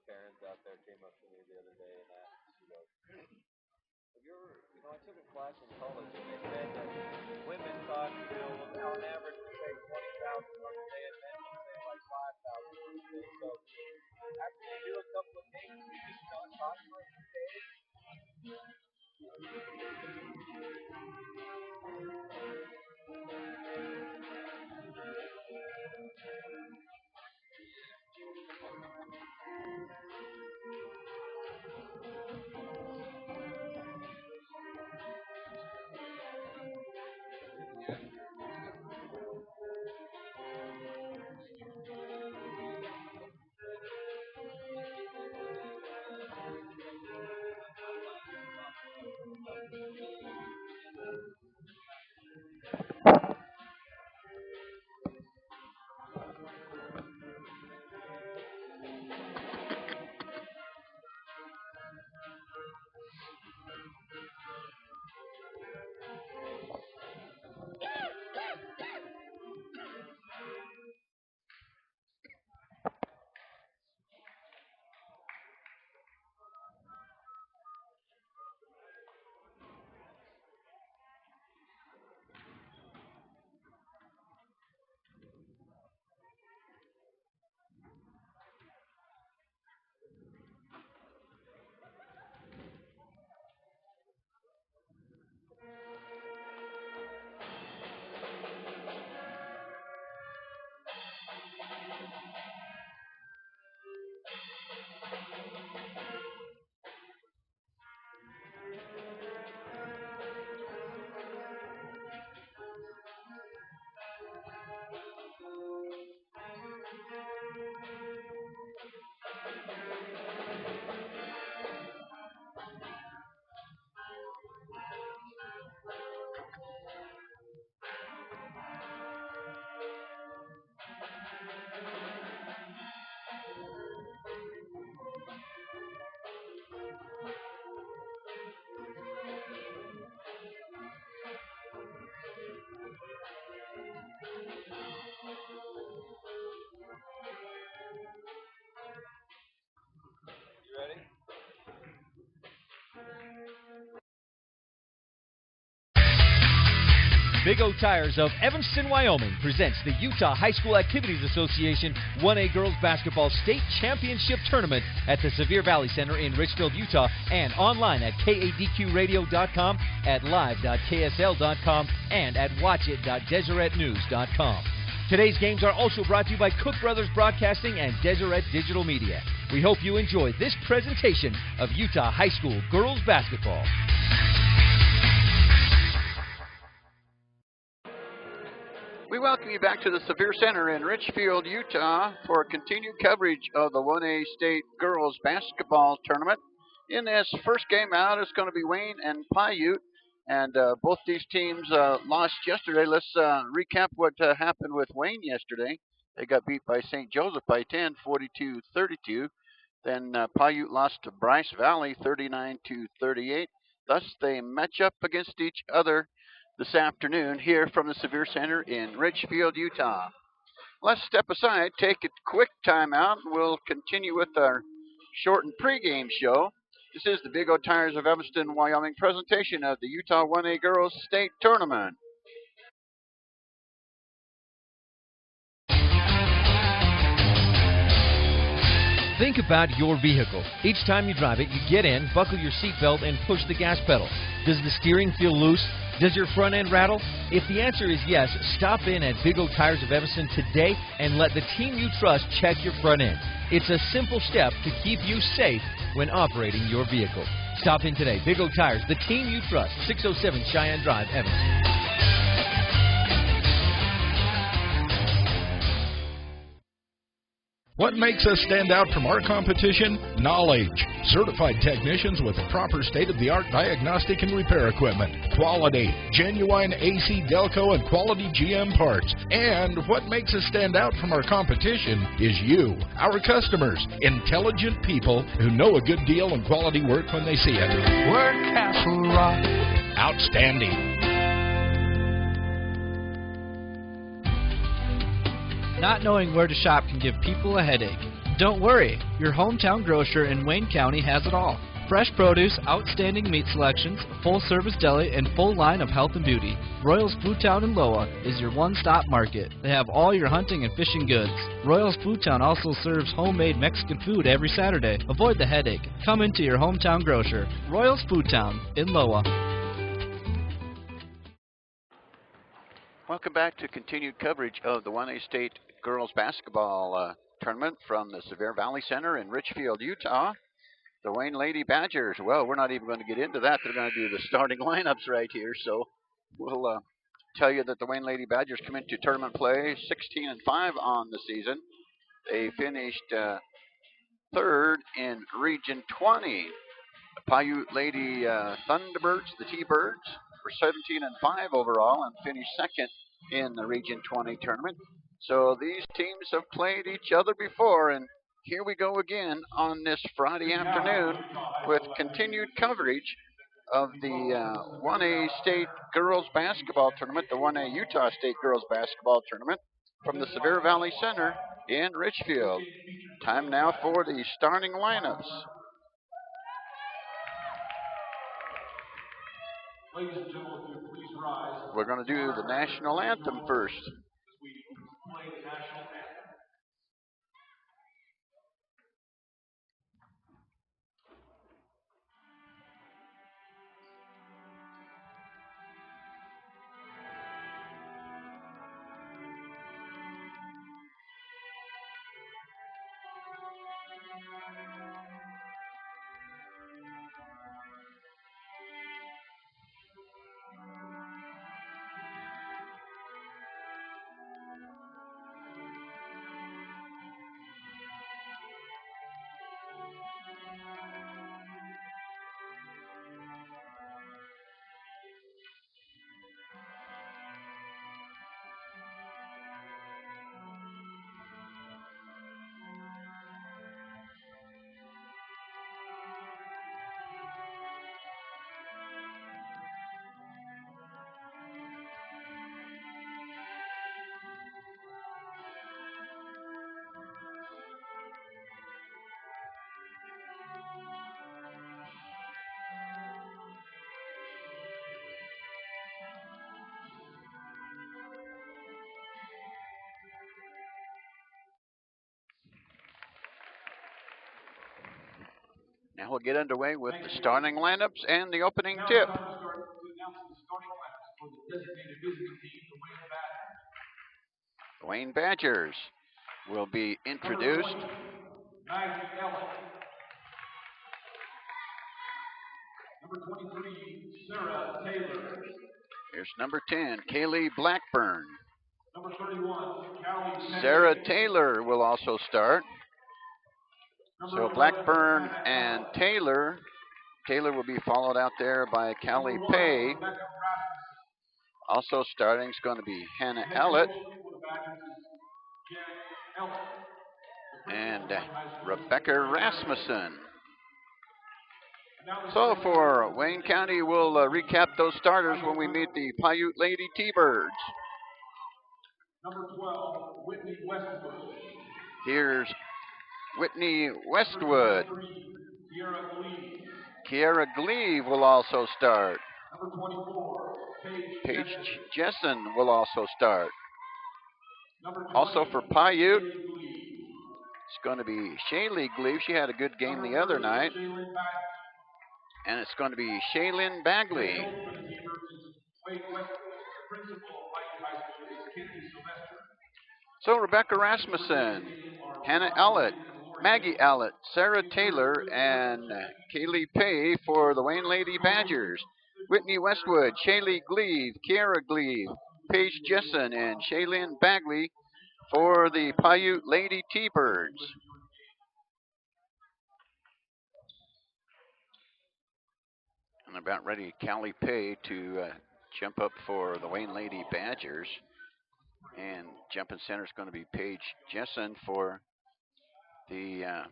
parents out there came up to me the other day and asked, she goes, have you ever, I took a class in college and they said that women cost, on average, we say 20,000 bucks a day, and men will say like 5,000 bucks a day. So after you do a couple of games, you just not talk much today. You ready? Big O Tires of Evanston, Wyoming presents the Utah High School Activities Association 1A Girls Basketball State Championship Tournament at the Sevier Valley Center in Richfield, Utah, and online at kadqradio.com, at live.ksl.com, and at watchit.deseretnews.com. Today's games are also brought to you by Cook Brothers Broadcasting and Deseret Digital Media. We hope you enjoy this presentation of Utah High School Girls Basketball. We welcome you back to the Sevier Center in Richfield, Utah for continued coverage of the 1A State Girls Basketball Tournament. In this first game out, it's going to be Wayne and Piute, and both these teams lost yesterday. Let's recap what happened with Wayne yesterday. They got beat by St. Joseph by 10, 42-32. Then Piute lost to Bryce Valley 39-38. Thus, they match up against each other this afternoon here from the Sevier Center in Richfield, Utah. Let's step aside, take a quick timeout, and we'll continue with our shortened pregame show. This is the Big O Tires of Evanston, Wyoming presentation of the Utah 1A Girls State Tournament. Think about your vehicle. Each time you drive it, you get in, buckle your seatbelt, and push the gas pedal. Does the steering feel loose? Does your front end rattle? If the answer is yes, stop in at Big O Tires of Evanston today and let the team you trust check your front end. It's a simple step to keep you safe when operating your vehicle. Stop in today. Big O Tires, the team you trust. 607 Cheyenne Drive, Evanston. What makes us stand out from our competition? Knowledge. Certified technicians with the proper state-of-the-art diagnostic and repair equipment. Quality. Genuine AC Delco and quality GM parts. And what makes us stand out from our competition is you, our customers. Intelligent people who know a good deal and quality work when they see it. We're Castle Rock. Outstanding. Not knowing where to shop can give people a headache. Don't worry, your hometown grocer in Wayne County has it all. Fresh produce, outstanding meat selections, full-service deli, and full line of health and beauty. Royals Food Town in Loa is your one-stop market. They have all your hunting and fishing goods. Royals Food Town also serves homemade Mexican food every Saturday. Avoid the headache. Come into your hometown grocer. Royals Food Town in Loa. Welcome back to continued coverage of the 1A State Girls Basketball Tournament from the Sevier Valley Center in Richfield, Utah. The Wayne Lady Badgers, well, we're not even going to get into that. They're going to do the starting lineups right here. So we'll tell you that the Wayne Lady Badgers come into tournament play 16-5 on the season. They finished third in Region 20. The Piute Lady Thunderbirds, the T-Birds, were 17-5 overall and finished second in the Region 20 tournament. So these teams have played each other before, and here we go again on this Friday afternoon with continued coverage of the 1A State Girls Basketball Tournament, the 1A Utah State Girls Basketball Tournament from the Sevier Valley Center in Richfield. Time now for the starting lineups. Ladies and gentlemen, if you please rise. We're going to do the national anthem first. We play the national anthem. Now we'll get underway with the starting lineups and the opening tip. The Wayne Badgers will be introduced. Maggie Ellen. Number 23, Sarah Taylor. Here's number 10, Kaylee Blackburn. Number 31, Callie Sarah Taylor will also start. So Blackburn and Taylor. Taylor will be followed out there by Callie Pay. Also starting is going to be Hannah Ellett and Rebecca Rasmussen. So for Wayne County, we'll recap those starters when we meet the Piute Lady T-Birds. Number 12, Whitney Westwood. Here's Whitney Westwood. Kiara Gleave will also start. Number 24, Paige Jessen will also start. Also for Piute, it's going to be Shaylee Gleave. She had a good game the other night. And it's going to be Shaylin Bagley. So Rebecca Rasmussen, Hannah Ellett, Maggie Ellett, Sarah Taylor, and Kaylee Pay for the Wayne Lady Badgers. Whitney Westwood, Shaylee Gleave, Kiara Gleave, Paige Jessen, and Shaylin Bagley for the Piute Lady T-Birds. And about ready, Callie Pay to jump up for the Wayne Lady Badgers. And jumping center is going to be Paige Jessen for the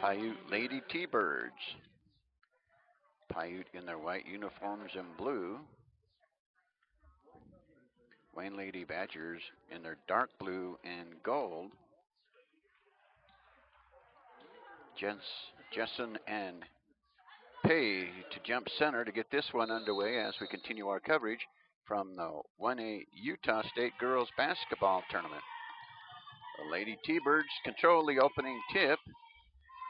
Piute Lady T-Birds. Piute in their white uniforms and blue. Wayne Lady Badgers in their dark blue and gold. Jessen and Pay to jump center to get this one underway as we continue our coverage from the 1A Utah State Girls Basketball Tournament. The Lady T-Birds control the opening tip.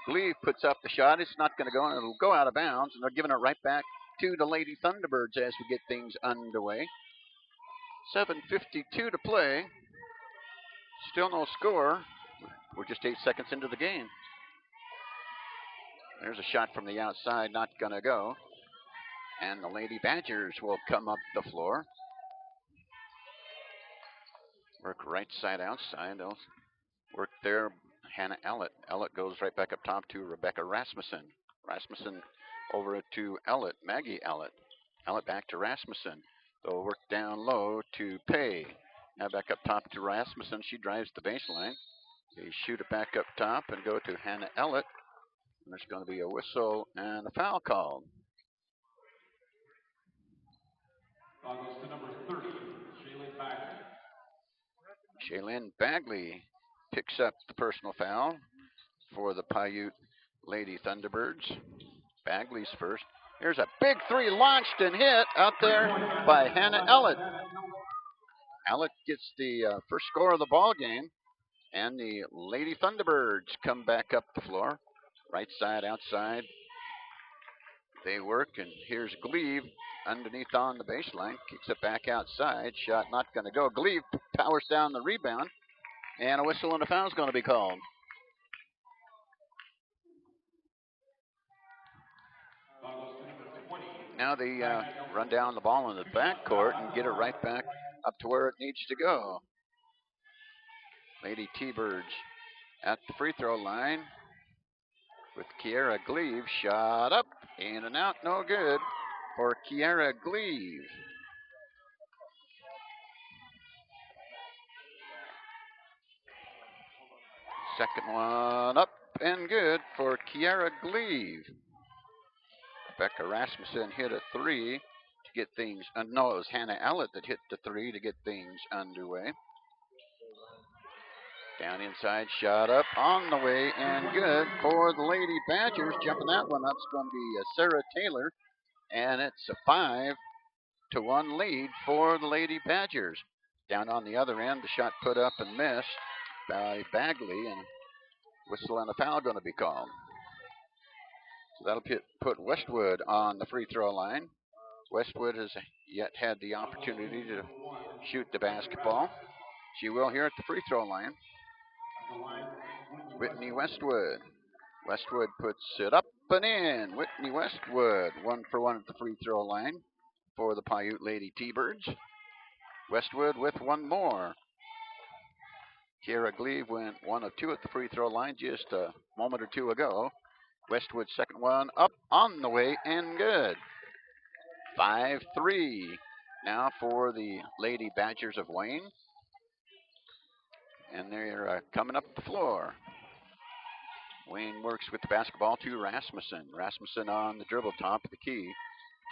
Gleave puts up the shot. It's not going to go, and it'll go out of bounds, and they're giving it right back to the Lady Thunderbirds as we get things underway. 7:52 to play. Still no score. We're just 8 seconds into the game. There's a shot from the outside, not going to go. And the Lady Badgers will come up the floor. Work right side outside. They'll work there. Hannah Ellett. Ellett goes right back up top to Rebecca Rasmussen. Rasmussen over to Ellett. Maggie Ellett. Ellett back to Rasmussen. They'll work down low to Pay. Now back up top to Rasmussen. She drives the baseline. They shoot it back up top and go to Hannah Ellett. And there's going to be a whistle and a foul called. Foul goes to number 30, Shaylin Bagley. Shaylin Bagley picks up the personal foul for the Piute Lady Thunderbirds. Bagley's first. Here's a big three launched and hit out there by Hannah Ellett. Ellett gets the first score of the ball game, and the Lady Thunderbirds come back up the floor. Right side outside. They work, and here's Gleave underneath on the baseline. Kicks it back outside. Shot not going to go. Gleave powers down the rebound, and a whistle and a foul is going to be called. Now they run down the ball in the backcourt and get it right back up to where it needs to go. Lady T-Birds at the free throw line with Kiara Gleave. Shot up, in and out, no good for Kiara Gleave. Second one up and good for Kiara Gleave. Rebecca Rasmussen hit a three to get things, no, it was Hannah Ellett that hit the three to get things underway. Down inside, shot up, on the way, and good for the Lady Badgers. Jumping that one up is going to be Sarah Taylor, and it's a 5-1 lead for the Lady Badgers. Down on the other end, the shot put up and missed by Bagley, and whistle and a foul going to be called. So that'll put Westwood on the free throw line. Westwood has yet had the opportunity to shoot the basketball. She will here at the free throw line. Whitney Westwood. Westwood puts it up and in. Whitney Westwood, 1 for 1 at the free throw line for the Piute Lady T-Birds. Westwood with one more. Kiara Gleave went 1 of 2 at the free throw line just a moment or two ago. Westwood's second one up, on the way, and good. 5-3 now for the Lady Badgers of Wayne. And they're coming up the floor. Wayne works with the basketball to Rasmussen. Rasmussen on the dribble, top of the key.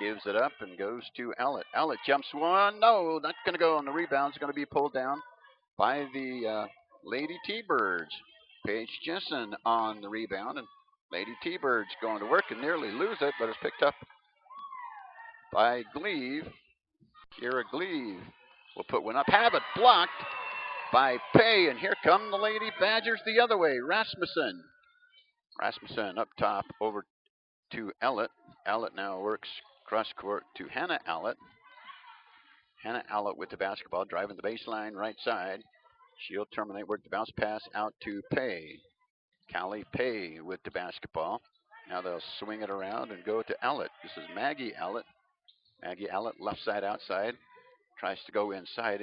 Gives it up and goes to Ellett. Ellett jumps one. No, not going to go on the rebound. It's going to be pulled down by the Lady T-Birds. Paige Jensen on the rebound. And Lady T-Birds going to work and nearly lose it, but it's picked up by Gleave. Kiara Gleave will put one up. Have it blocked by Pay, and here come the Lady Badgers the other way. Rasmussen. Rasmussen up top over to Ellett. Ellett now works cross court to Hannah Ellett. Hannah Ellett with the basketball, driving the baseline right side. She'll terminate, work the bounce pass out to Pay. Callie Pay with the basketball. Now they'll swing it around and go to Ellett. This is Maggie Ellett. Maggie Ellett left side outside. Tries to go inside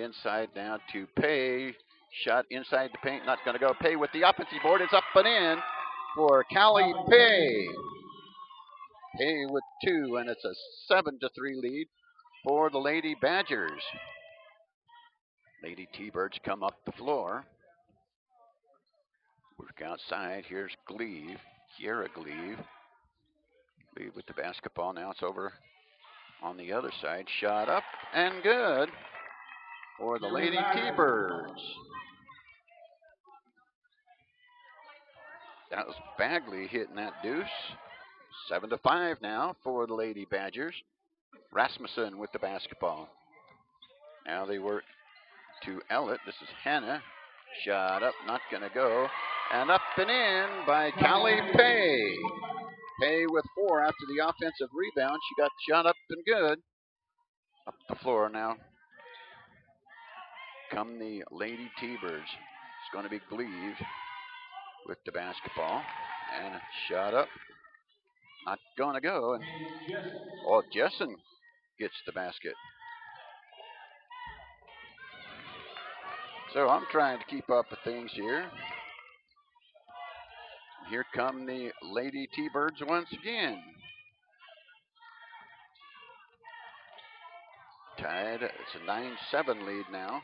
now to Pay. Shot inside the paint, not going to go. Pay with the offensive board. It's up and in for Callie Pay. Pay with 2, and it's a 7-3 lead for the Lady Badgers. Lady T-Birds come up the floor. Work outside. Here's Gleave. Kiara Gleave. Gleave with the basketball. Now it's over on the other side. Shot up and good for the Lady T-Birds. That was Bagley hitting that deuce. 7-5 now for the Lady Badgers. Rasmussen with the basketball. Now they work to Ellett. This is Hannah. Shot up, not going to go. And up and in by Callie Pay. Pay with 4 after the offensive rebound. She got the shot up and good. Up the floor now. Come the Lady T-Birds. It's going to be Gleave with the basketball. And a shot up. Not going to go. And, Jessen gets the basket. So I'm trying to keep up with things here. Here come the Lady T-Birds once again. Tied. It's a 9-7 lead now.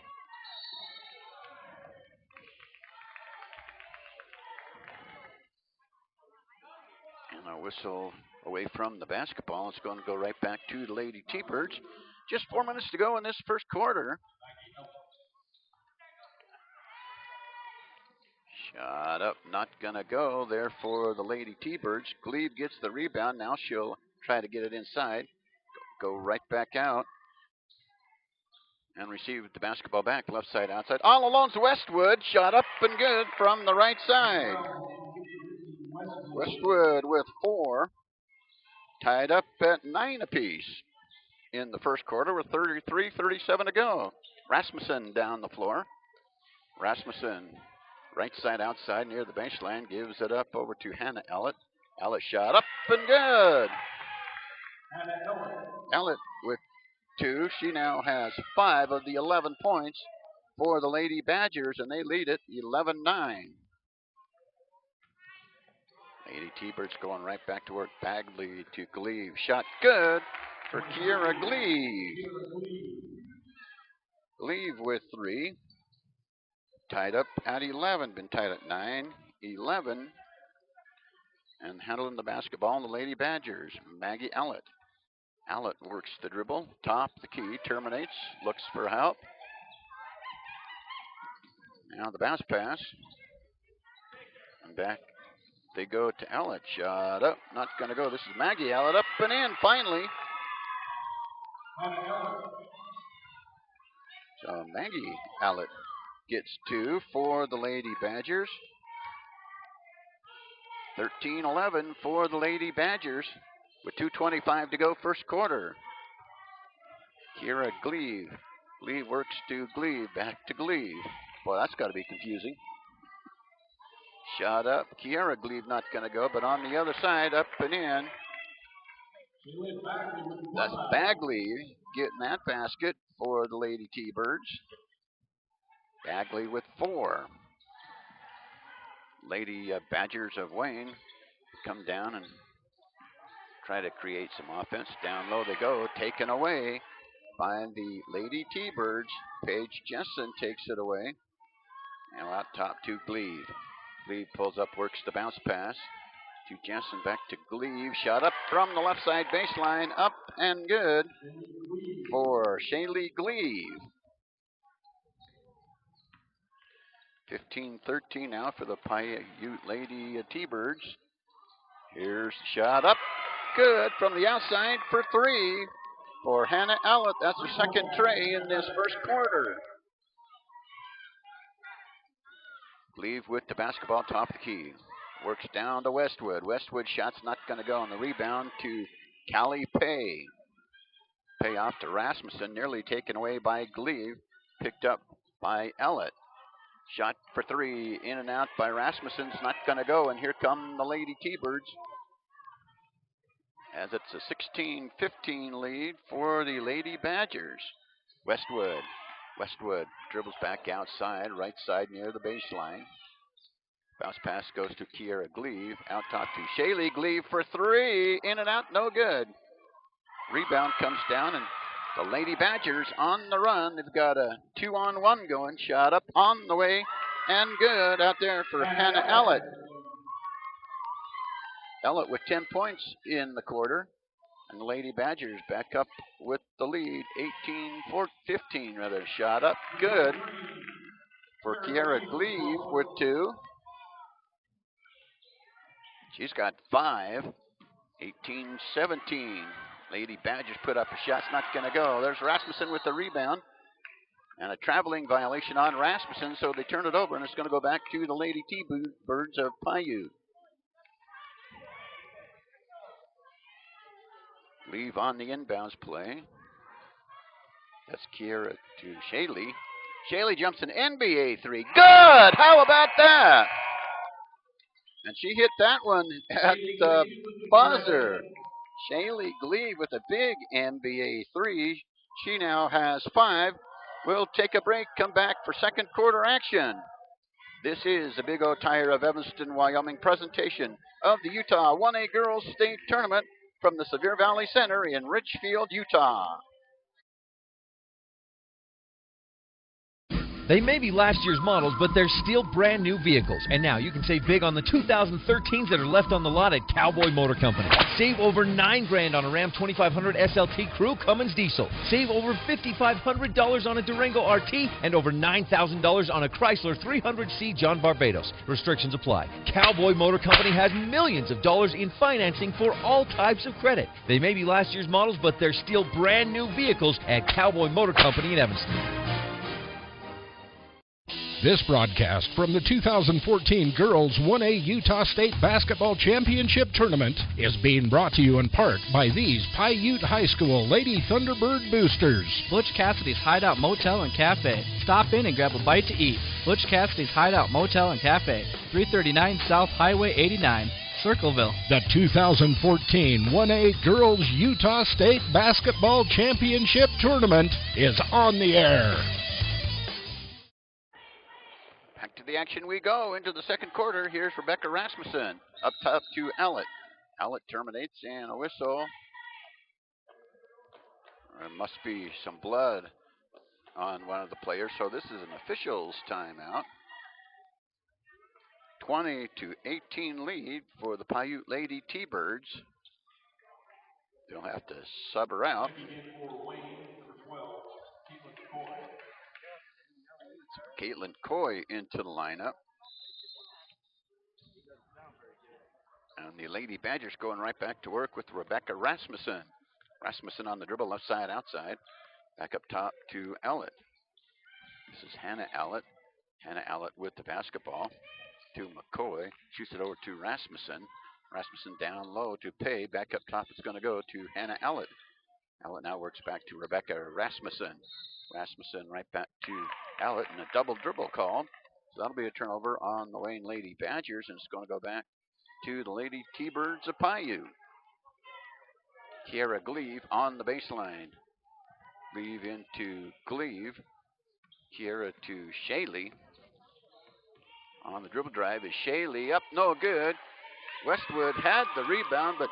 And a whistle away from the basketball. It's going to go right back to the Lady T-Birds. Just 4 minutes to go in this first quarter. Shot up, not going to go there for the Lady T-Birds. Glebe gets the rebound. Now she'll try to get it inside. Go right back out. And receive the basketball back, left side outside. All alone's Westwood. Shot up and good from the right side. Westwood with 4. Tied up at 9 apiece in the first quarter with 33-37 to go. Rasmussen down the floor. Rasmussen, right side outside near the baseline, gives it up over to Hannah Ellett. Ellett shot up and good. Ellett with 2. She now has 5 of the 11 points for the Lady Badgers, and they lead it 11-9. Lady T-Birds going right back to work. Bagley to Gleave. Shot good for Kiera Gleave. Gleave with 3. Tied up at 11. Been tied at 9, 11. And handling the basketball, the Lady Badgers. Maggie Ellett. Ellett works the dribble. Top the key. Terminates. Looks for help. Now the bounce pass. And back they go to Ellett. Shot up. Not going to go. This is Maggie Ellett. Up and in finally. So Maggie Ellett gets 2 for the Lady Badgers. 13-11 for the Lady Badgers with 2:25 to go first quarter. Kiera Gleave. Gleave works to Gleave. Back to Gleave. Boy, that's got to be confusing. Shot up. Kiera Gleave not going to go, but on the other side, up and in. That's Bagley getting that basket for the Lady T-Birds. Bagley with 4. Lady Badgers of Wayne come down and try to create some offense. Down low they go, taken away by the Lady T-Birds. Paige Jensen takes it away. Now out top to Gleave. Gleave pulls up, works the bounce pass to Jensen, back to Gleave. Shot up from the left side baseline, up and good for Shaylee Gleave. 15-13 now for the Piute Lady T-Birds. Here's the shot up. Good from the outside for 3 for Hannah Ellett. That's her second tray in this first quarter. Gleave with the basketball, top of the key. Works down to Westwood. Westwood shot's not going to go on the rebound to Callie Pay. Pay off to Rasmussen, nearly taken away by Gleave. Picked up by Ellett. Shot for 3, in and out by Rasmussen's not going to go, and here come the Lady T-Birds. As it's a 16-15 lead for the Lady Badgers. Westwood dribbles back outside, right side near the baseline. Bounce pass goes to Kiera Gleave. Out top to Shaylee Gleave for 3. In and out, no good. Rebound comes down, and the Lady Badgers on the run. They've got a 2-on-1 going. Shot up on the way, and good out there for Hannah Ellett. Ellett with 10 points in the quarter. And the Lady Badgers back up with the lead, 15 rather. Shot up, good for Kiera Gleave with 2. She's got 5. 18-17. Lady Badgers put up a shot. It's not going to go. There's Rasmussen with the rebound. And a traveling violation on Rasmussen, so they turn it over, and it's going to go back to the Lady T-Birds of Piute. Leave on the inbounds play. That's Kiera to Shaylee. Shaylee jumps an NBA 3. Good! How about that? And she hit that one at the buzzer. Shaylee Gleave with a big NBA 3. She now has 5. We'll take a break, come back for second quarter action. This is the Big O Tire of Evanston, Wyoming presentation of the Utah 1A Girls State Tournament from the Sevier Valley Center in Richfield, Utah. They may be last year's models, but they're still brand new vehicles. And now you can save big on the 2013s that are left on the lot at Cowboy Motor Company. Save over $9,000 on a Ram 2500 SLT Crew Cummins diesel. Save over $5,500 on a Durango RT and over $9,000 on a Chrysler 300C John Barbados. Restrictions apply. Cowboy Motor Company has millions of dollars in financing for all types of credit. They may be last year's models, but they're still brand new vehicles at Cowboy Motor Company in Evanston. This broadcast from the 2014 Girls 1A Utah State Basketball Championship Tournament is being brought to you in part by these Piute High School Lady Thunderbird Boosters. Butch Cassidy's Hideout Motel and Cafe. Stop in and grab a bite to eat. Butch Cassidy's Hideout Motel and Cafe, 339 South Highway 89, Circleville. The 2014 1A Girls Utah State Basketball Championship Tournament is on the air. Back to the action we go into the second quarter. Here's Rebecca Rasmussen up top to Allett. Allett terminates and a whistle. There must be some blood on one of the players, so this is an official's timeout. 20-18 lead for the Piute Lady T-Birds. They'll have to sub her out. Caitlin Coy into the lineup. And the Lady Badgers going right back to work with Rebecca Rasmussen. Rasmussen on the dribble, left side, outside. Back up top to Allett. This is Hannah Allett. Hannah Allett with the basketball to McCoy. Shoots it over to Rasmussen. Rasmussen down low to Pay. Back up top, it's going to go to Hannah Allett. Allett now works back to Rebecca Rasmussen. Rasmussen right back to Allett, and a double dribble call. So that'll be a turnover on the Wayne Lady Badgers, and it's going to go back to the Lady T-Birds of Piute. Kiera Gleave on the baseline. Gleave into Gleave. Kiera to Shaylee. On the dribble drive is Shaylee up, no good. Westwood had the rebound, but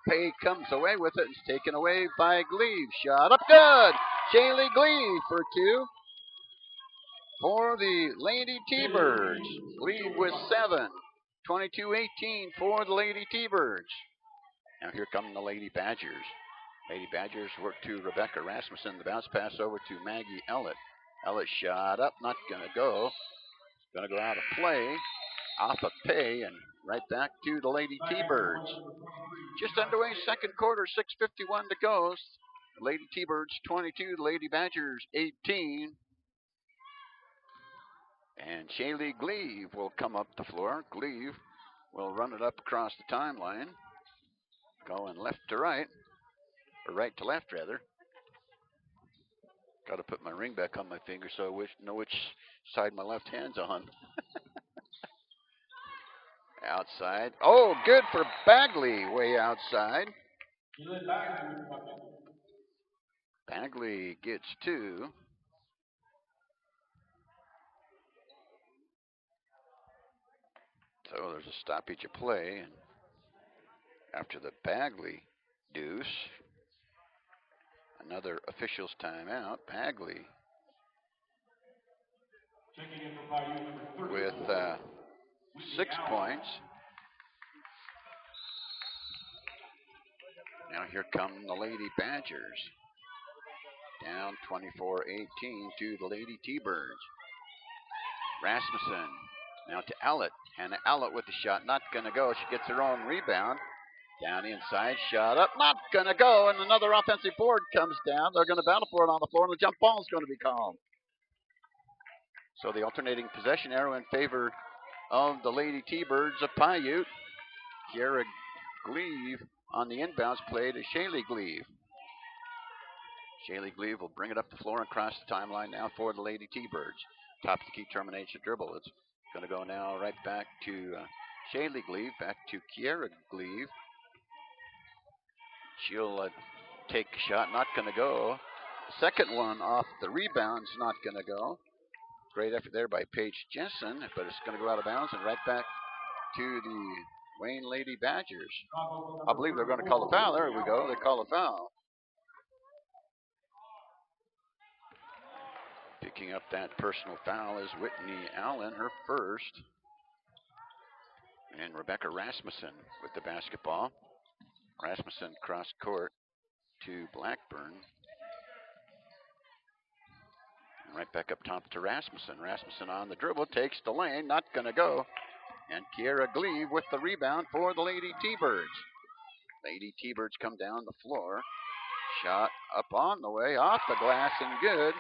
Pay comes away with it. It's taken away by Gleave. Shot up good. Shaylee Gleave for 2 for the Lady T-Birds. Gleave with 7. 22-18 for the Lady T-Birds. Now here come the Lady Badgers. Lady Badgers work to Rebecca Rasmussen. The bounce pass over to Maggie Allett. Allett shot up, not going to go. Going to go out of play. Off of Pay and right back to the Lady T-Birds. Just underway, second quarter, 6:51 to go. The Lady T-Birds 22, the Lady Badgers 18. And Shaylee Gleave will come up the floor. Gleave will run it up across the timeline. Going left to right, or right to left rather. Got to put my ring back on my finger so I know which side my left hand's on. Outside. Oh, good for Bagley, way outside. Bagley gets 2. So there's a stoppage of play. And after the Bagley deuce, another official's timeout. Bagley with 6 points. Now here come the Lady Badgers. Down 24-18 to the Lady T-Birds. Rasmussen Now to Allett. Hannah Allett with the shot. Not going to go. She gets her own rebound. Down inside. Shot up. Not going to go. And another offensive board comes down. They're going to battle for it on the floor. And the jump ball is going to be called. So the alternating possession arrow in favor of the Lady T-Birds of Piute. Kiara Gleave on the inbounds play to Shaylee Gleave. Shaylee Gleave will bring it up the floor and cross the timeline now for the Lady T-Birds. Top of the key terminates the dribble. It's going to go now right back to Shaylee Gleave, back to Kiara Gleave. She'll take a shot, not going to go. The second one off the rebound's not going to go. Great effort there by Paige Jensen, but it's going to go out of bounds and right back to the Wayne Lady Badgers. I believe they're going to call a foul. There we go. They call a foul. Picking up that personal foul is Whitney Allen, her first. And Rebecca Rasmussen with the basketball. Rasmussen cross court to Blackburn. And right back up top to Rasmussen. Rasmussen on the dribble, takes the lane, not going to go. And Kiara Gleave with the rebound for the Lady T-Birds. Lady T-Birds come down the floor. Shot up on the way, off the glass and good.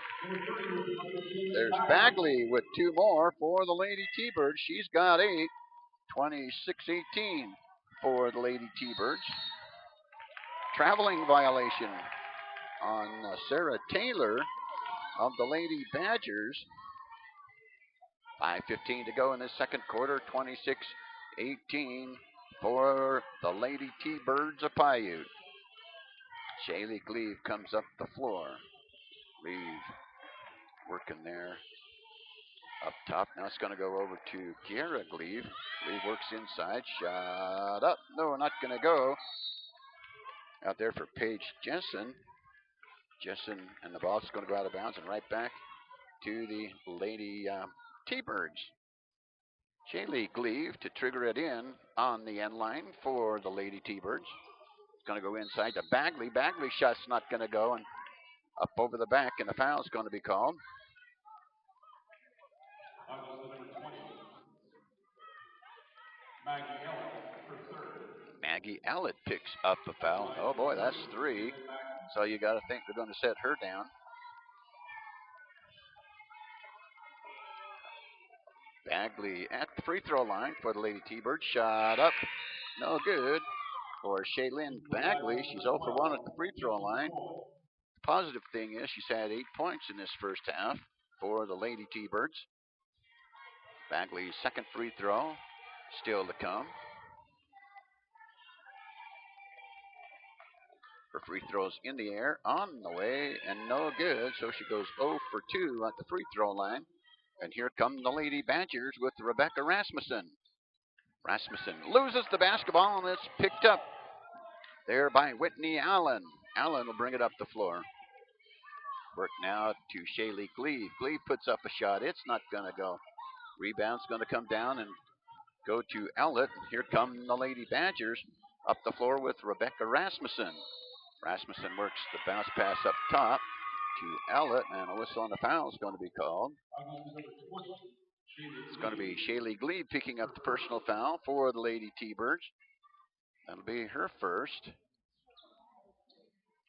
There's Bagley with two more for the Lady T-Birds. She's got 8. 26-18 for the Lady T-Birds. Traveling violation on Sarah Taylor of the Lady Badgers. 5:15 to go in this second quarter. 26-18 for the Lady T-Birds of Piute. Shaylee Gleave comes up the floor. Gleave working there up top. Now it's going to go over to Kiara Gleave. Gleave works inside. Shot up. No, not going to go. Out there for Paige Jensen. Jensen and the ball is going to go out of bounds and right back to the Lady T-Birds. Shaylee Gleave to trigger it in on the end line for the Lady T-Birds. It's going to go inside to Bagley. Bagley's shot's not going to go, and up over the back, and the foul's going to be called. Maggie Allett picks up the foul. Oh boy, that's 3. So you got to think they're going to set her down. Bagley at the free throw line for the Lady T-Birds. Shot up. No good for Shaylin Bagley. She's 0 for 1 at the free throw line. The positive thing is she's had 8 points in this first half for the Lady T-Birds. Bagley's second free throw still to come. Her free throws in the air, on the way, and no good. So she goes 0 for 2 at the free throw line. And here come the Lady Badgers with Rebecca Rasmussen. Rasmussen loses the basketball, and it's picked up there by Whitney Allen. Allen will bring it up the floor. Work now to Shaylee Gleave. Gleave puts up a shot. It's not going to go. Rebound's going to come down and go to Allett. Here come the Lady Badgers up the floor with Rebecca Rasmussen. Rasmussen works the bounce pass up top to Allett, and a whistle on the foul is going to be called. It's going to be Shaylee Gleave picking up the personal foul for the Lady T-Birds. That'll be her first.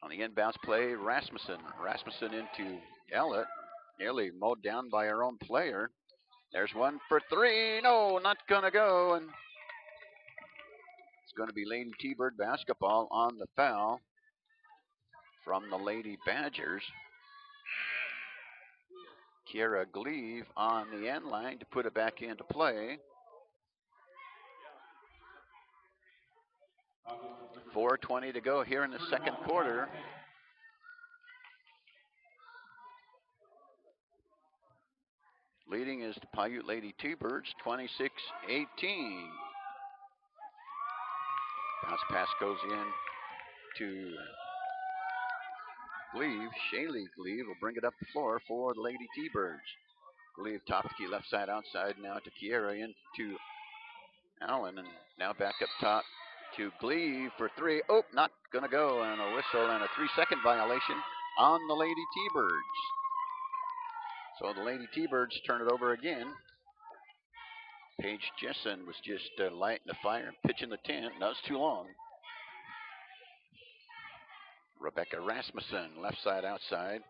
On the inbounds play, Rasmussen. Rasmussen into Allett. Nearly mowed down by her own player. There's one for 3. No, not going to go. And it's going to be Lady T-Bird basketball on the foul from the Lady Badgers. Kiara Gleave on the end line to put it back into play. 4:20 to go here in the second quarter. Leading is the Piute Lady T-Birds, 26-18. Bounce pass goes in to Gleave. Shaylee Gleave will bring it up the floor for the Lady T-Birds. Gleave top of the key, left side outside now to Kiera, into Allen, and now back up top to Gleave for 3. Oh, not going to go, and a whistle and a 3-second violation on the Lady T-Birds. So the Lady T-Birds turn it over again. Paige Jessen was just lighting the fire and pitching the tent. That was too long. Rebecca Rasmussen, left side outside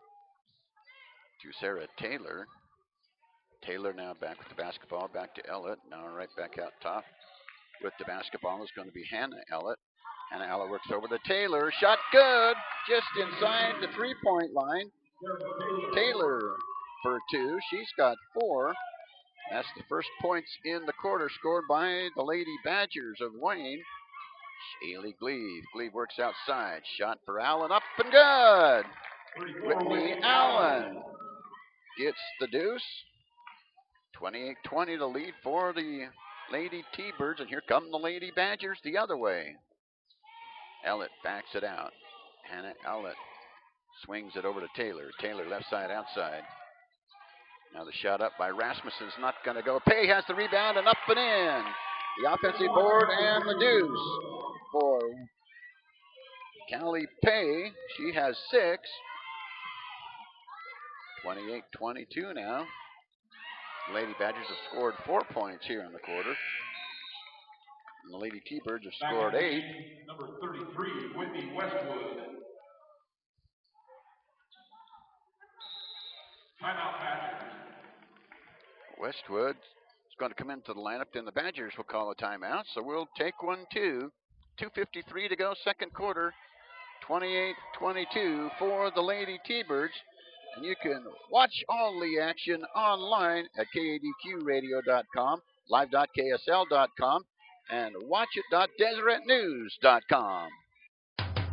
to Sarah Taylor. Taylor now back with the basketball, back to Ellett. Now right back out top with the basketball is going to be Hannah Ellett. Hannah Ellett works over to Taylor. Shot good, just inside the three-point line. Taylor for two. She's got 4. That's the first points in the quarter scored by the Lady Badgers of Wayne. Shaylee Gleave. Gleave works outside. Shot for Allen, up and good. Whitney Allen gets the deuce. 28-20 the lead for the Lady T-Birds, and here come the Lady Badgers the other way. Ellett backs it out. Hannah Ellett swings it over to Taylor. Taylor left side outside. Now the shot up by Rasmussen's not going to go. Pay has the rebound and up and in. The offensive board and the deuce for Callie Pay. She has 6. 28-22 now. The Lady Badgers have scored 4 points here in the quarter. And the Lady T-Birds have scored 8. Number 33, Whitney Westwood. Timeout Badgers. Westwood is going to come into the lineup, then the Badgers will call a timeout. So we'll take one, too. 2:53 to go, second quarter. 28-22 for the Lady T-Birds. And you can watch all the action online at kadqradio.com, live.ksl.com, and watchit.deseretnews.com.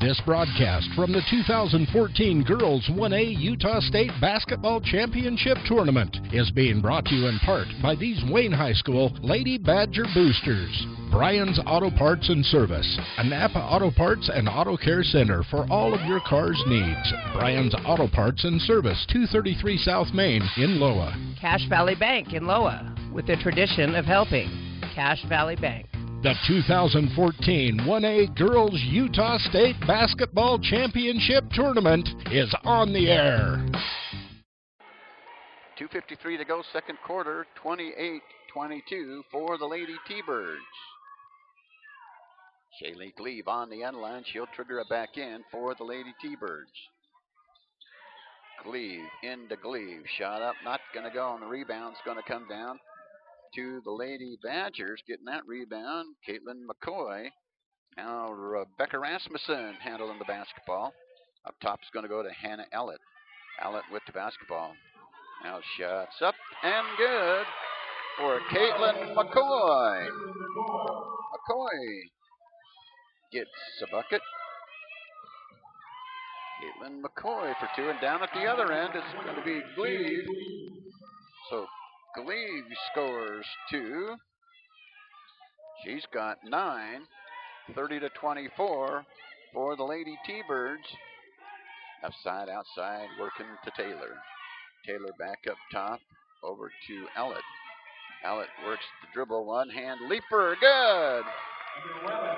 This broadcast from the 2014 Girls 1A Utah State Basketball Championship Tournament is being brought to you in part by these Wayne High School Lady Badger Boosters. Brian's Auto Parts and Service, a Napa Auto Parts and Auto Care Center for all of your car's needs. Brian's Auto Parts and Service, 233 South Main in Loa. Cache Valley Bank in Loa, with the tradition of helping. Cache Valley Bank. The 2014 1A Girls Utah State Basketball Championship Tournament is on the air. 2:53 to go, second quarter, 28-22 for the Lady T-Birds. Shaylee Gleave on the end line. She'll trigger it back in for the Lady T-Birds. Gleave into Gleave. Shot up, not going to go on the rebound. It's going to come down to the Lady Badgers. Getting that rebound, Caitlin McCoy. Now Rebecca Rasmussen handling the basketball. Up top is going to go to Hannah Ellett. Ellett with the basketball. Now shots up and good for Caitlin McCoy. McCoy gets a bucket. Caitlin McCoy for 2, and down at the other end it's going to be Gleave. So Gleave scores 2. She's got 9. 30-24 for the Lady T-Birds. Left side, outside, working to Taylor. Taylor back up top, over to Ellett. Ellett works the dribble, one-hand leaper, good!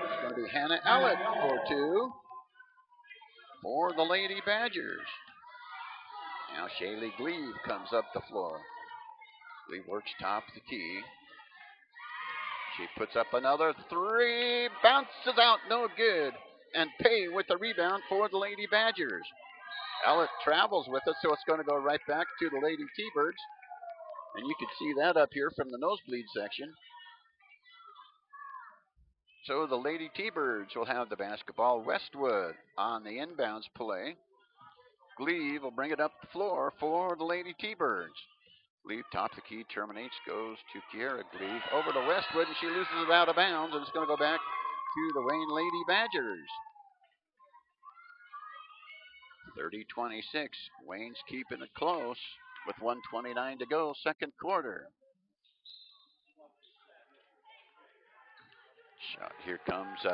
It's going to be Hannah Ellett for 2 for the Lady Badgers. Now Shaylee Gleave comes up the floor. Gleave works top of the key. She puts up another 3, bounces out, no good. And Pay with the rebound for the Lady Badgers. Ellett travels with it, so it's going to go right back to the Lady T-Birds. And you can see that up here from the nosebleed section. So the Lady T-Birds will have the basketball. Westwood on the inbounds play. Gleave will bring it up the floor for the Lady T-Birds. Gleave, top of the key, terminates, goes to Kiera Gleave. Over to Westwood, and she loses it out of bounds, and it's going to go back to the Wayne Lady Badgers. 30-26. Wayne's keeping it close with 1:29 to go, second quarter. Shot. Here comes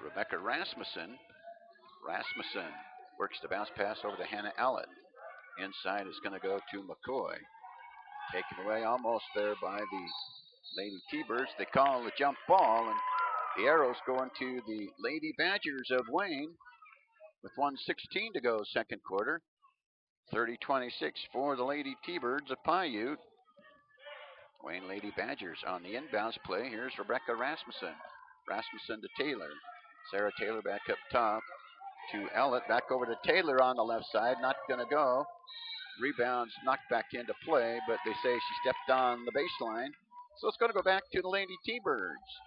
Rebecca Rasmussen. Rasmussen works the bounce pass over to Hannah Ellett. Inside is going to go to McCoy. Taken away almost there by the Lady T-Birds. They call the jump ball, and the arrow's going to the Lady Badgers of Wayne with 1:16 to go, second quarter. 30-26 for the Lady T-Birds of Piute. Wayne Lady Badgers on the inbounds play. Here's Rebecca Rasmussen. Rasmussen to Taylor. Sarah Taylor back up top to Ellett. Back over to Taylor on the left side. Not going to go. Rebounds knocked back into play, but they say she stepped on the baseline. So it's going to go back to the Lady T-Birds.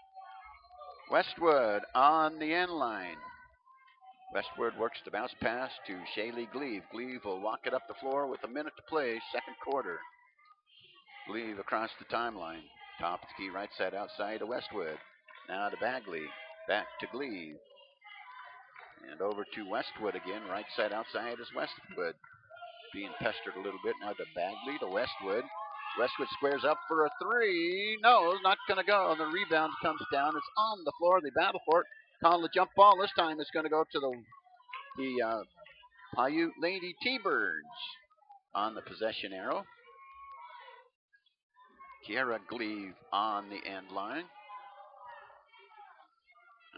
Westwood on the end line. Westwood works the bounce pass to Shaylee Gleave. Gleave will walk it up the floor with a minute to play, second quarter. Gleave across the timeline. Top of the key, right side outside to Westwood. Now to Bagley. Back to Gleave. And over to Westwood again. Right side outside is Westwood. Being pestered a little bit. Now to Bagley, to Westwood. Westwood squares up for a three. No, not going to go. The rebound comes down. It's on the floor. They battle for it. Call the jump ball. This time it's going to go to the Piute Lady T-Birds on the possession arrow. Kiara Gleave on the end line.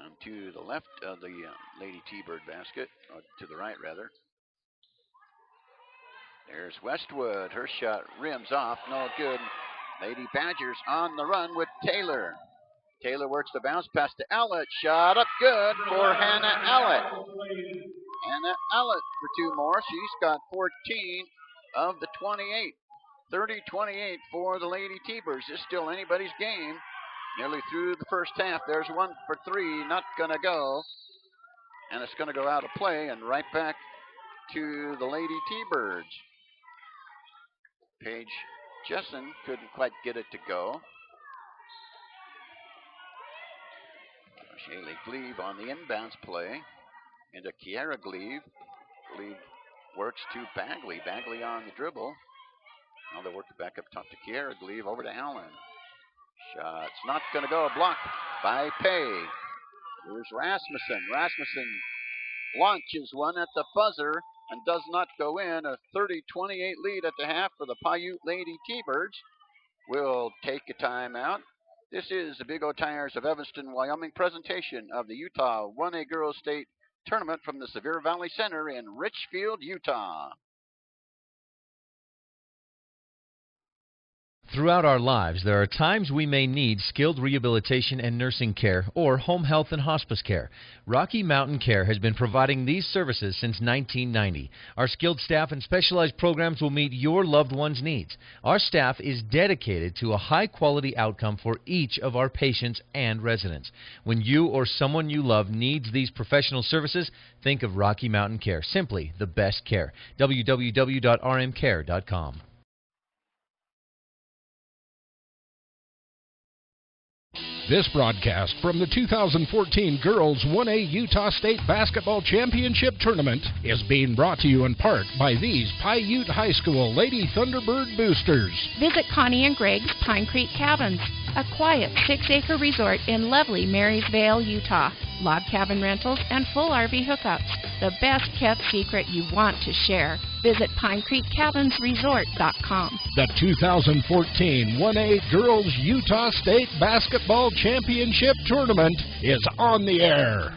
And to the left of the Lady T-Bird basket, or to the right rather. There's Westwood. Her shot rims off. No good. Lady Badgers on the run with Taylor. Taylor works the bounce pass to Ellett. Shot up good for Hannah Ellett. Hannah Ellett for two more. She's got 14 of the 28. 30-28 for the Lady T-Birds. It's still anybody's game. Nearly through the first half. There's one for three. Not going to go. And it's going to go out of play and right back to the Lady T-Birds. Paige Jessen couldn't quite get it to go. Shaylee Gleave on the inbounds play into Kiara Gleave. Gleave works to Bagley. Bagley on the dribble. Now they work it back up top to Kiara Gleave. Over to Allen. Shot's not going to go. Blocked by Pay. Here's Rasmussen. Rasmussen launches one at the buzzer and does not go in. A 30-28 lead at the half for the Piute Lady T-Birds. Will take a timeout. This is the Big O Tires of Evanston, Wyoming presentation of the Utah 1A Girls State Tournament from the Sevier Valley Center in Richfield, Utah. Throughout our lives, there are times we may need skilled rehabilitation and nursing care or home health and hospice care. Rocky Mountain Care has been providing these services since 1990. Our skilled staff and specialized programs will meet your loved one's needs. Our staff is dedicated to a high-quality outcome for each of our patients and residents. When you or someone you love needs these professional services, think of Rocky Mountain Care. Simply the best care. www.rmcare.com. This broadcast from the 2014 Girls 1A Utah State Basketball Championship Tournament is being brought to you in part by these Piute High School Lady Thunderbird Boosters. Visit Connie and Greg's Pine Creek Cabins, a quiet 6-acre resort in lovely Marysvale, Utah. Log cabin rentals and full RV hookups. The best kept secret you want to share. Visit PineCreekCabinsResort.com. The 2014 1A Girls Utah State Basketball Championship Tournament is on the air.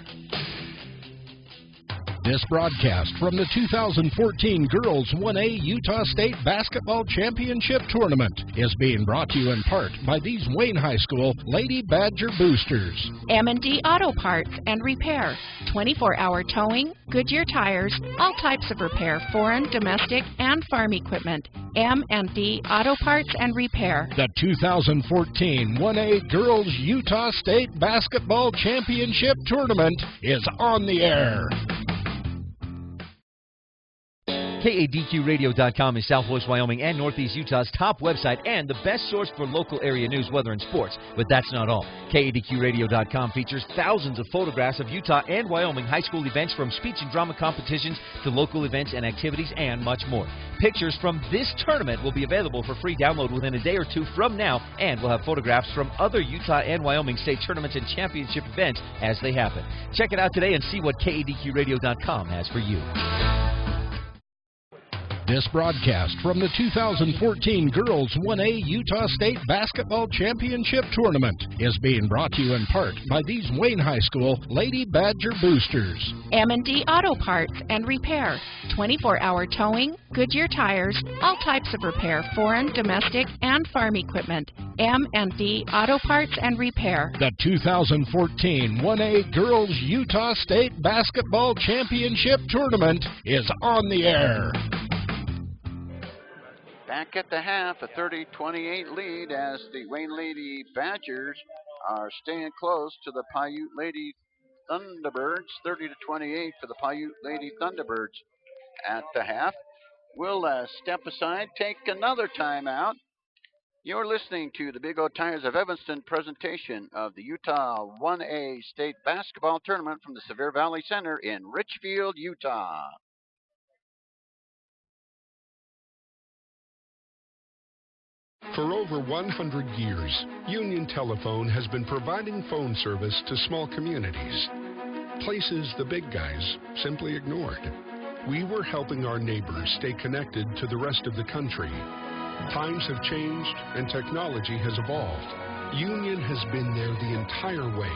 This broadcast from the 2014 Girls 1A Utah State Basketball Championship Tournament is being brought to you in part by these Wayne High School Lady Badger Boosters. M&D Auto Parts and Repair, 24-hour towing, Goodyear tires, all types of repair, foreign, domestic, and farm equipment. M&D Auto Parts and Repair. The 2014 1A Girls Utah State Basketball Championship Tournament is on the air. KADQRadio.com is Southwest Wyoming and Northeast Utah's top website and the best source for local area news, weather, and sports. But that's not all. KADQRadio.com features thousands of photographs of Utah and Wyoming high school events, from speech and drama competitions to local events and activities and much more. Pictures from this tournament will be available for free download within a day or two from now, and we'll have photographs from other Utah and Wyoming state tournaments and championship events as they happen. Check it out today and see what KADQRadio.com has for you. This broadcast from the 2014 Girls 1A Utah State Basketball Championship Tournament is being brought to you in part by these Wayne High School Lady Badger Boosters. M&D Auto Parts and Repair, 24-hour towing, Goodyear tires, all types of repair, foreign, domestic, and farm equipment. M&D Auto Parts and Repair. The 2014 1A Girls Utah State Basketball Championship Tournament is on the air. Back at the half, a 30-28 lead as the Wayne Lady Badgers are staying close to the Piute Lady Thunderbirds. 30-28 for the Piute Lady Thunderbirds at the half. We'll step aside, take another timeout. You're listening to the Big O Tires of Evanston presentation of the Utah 1A State Basketball Tournament from the Sevier Valley Center in Richfield, Utah. For over 100 years, Union Telephone has been providing phone service to small communities, places the big guys simply ignored. We were helping our neighbors stay connected to the rest of the country. Times have changed and technology has evolved. Union has been there the entire way.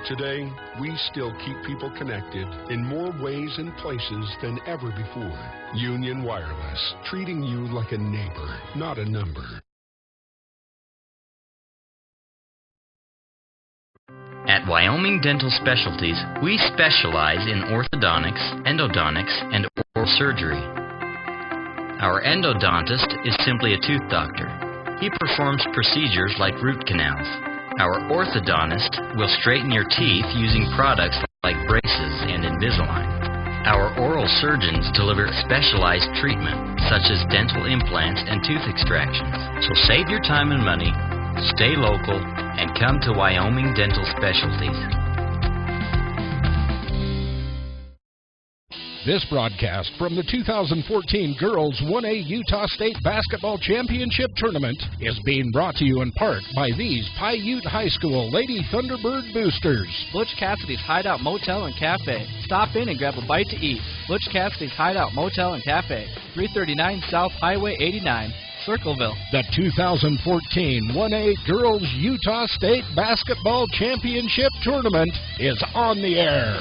Today, we still keep people connected in more ways and places than ever before. Union Wireless, treating you like a neighbor, not a number. At Wyoming Dental Specialties, we specialize in orthodontics, endodontics, and oral surgery. Our endodontist is simply a tooth doctor. He performs procedures like root canals. Our orthodontist will straighten your teeth using products like braces and Invisalign. Our oral surgeons deliver specialized treatment, such as dental implants and tooth extractions. So save your time and money, stay local, and come to Wyoming Dental Specialties. This broadcast from the 2014 Girls 1A Utah State Basketball Championship Tournament is being brought to you in part by these Piute High School Lady Thunderbird Boosters. Butch Cassidy's Hideout Motel and Cafe. Stop in and grab a bite to eat. Butch Cassidy's Hideout Motel and Cafe, 339 South Highway 89, Circleville. The 2014 1A Girls Utah State Basketball Championship Tournament is on the air.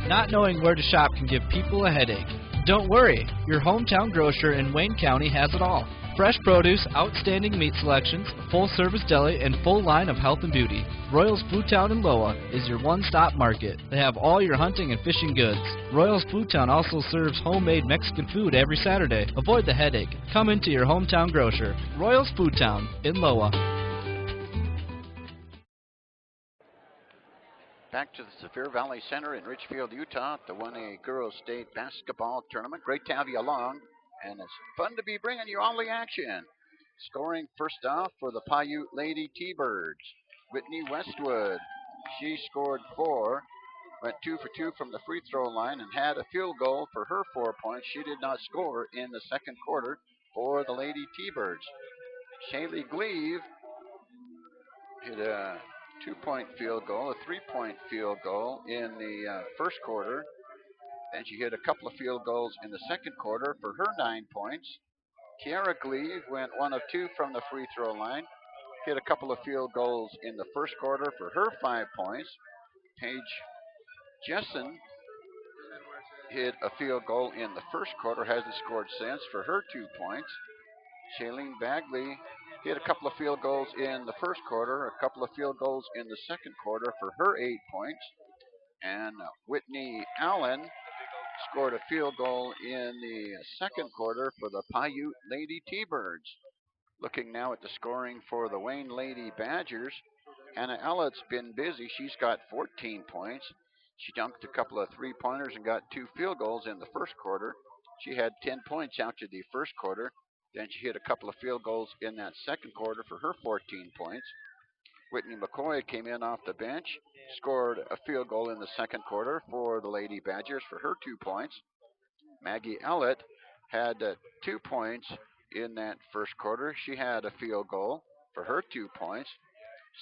Not knowing where to shop can give people a headache. Don't worry, your hometown grocer in Wayne County has it all. Fresh produce, outstanding meat selections, full-service deli, and full line of health and beauty. Royals Food Town in Loa is your one-stop market. They have all your hunting and fishing goods. Royals Food Town also serves homemade Mexican food every Saturday. Avoid the headache. Come into your hometown grocer. Royals Food Town in Loa. Back to the Sevier Valley Center in Richfield, Utah, at the 1A Girls State Basketball Tournament. Great to have you along, and it's fun to be bringing you all the action. Scoring first off for the Piute Lady T-Birds, Whitney Westwood. She scored 4, went 2 for 2 from the free throw line, and had a field goal for her 4 points. She did not score in the second quarter for the Lady T-Birds. Shaylee Gleave hit a 2-point field goal, a 3-point field goal in the first quarter. Then she hit a couple of field goals in the second quarter for her 9 points. Kiara Gleave went 1 of 2 from the free throw line, hit a couple of field goals in the first quarter for her 5 points. Paige Jessen hit a field goal in the first quarter, hasn't scored since, for her 2 points. Shailene Bagley hit a couple of field goals in the first quarter, a couple of field goals in the second quarter for her 8 points. And Whitney Allen scored a field goal in the second quarter for the Piute Lady T-Birds. Looking now at the scoring for the Wayne Lady Badgers, Hannah Ellett's been busy. She's got 14 points. She dunked a couple of three-pointers and got 2 field goals in the first quarter. She had 10 points after the first quarter. Then she hit a couple of field goals in that second quarter for her 14 points. Whitney McCoy came in off the bench, scored a field goal in the second quarter for the Lady Badgers for her 2 points. Maggie Ellett had 2 points in that first quarter. She had a field goal for her 2 points.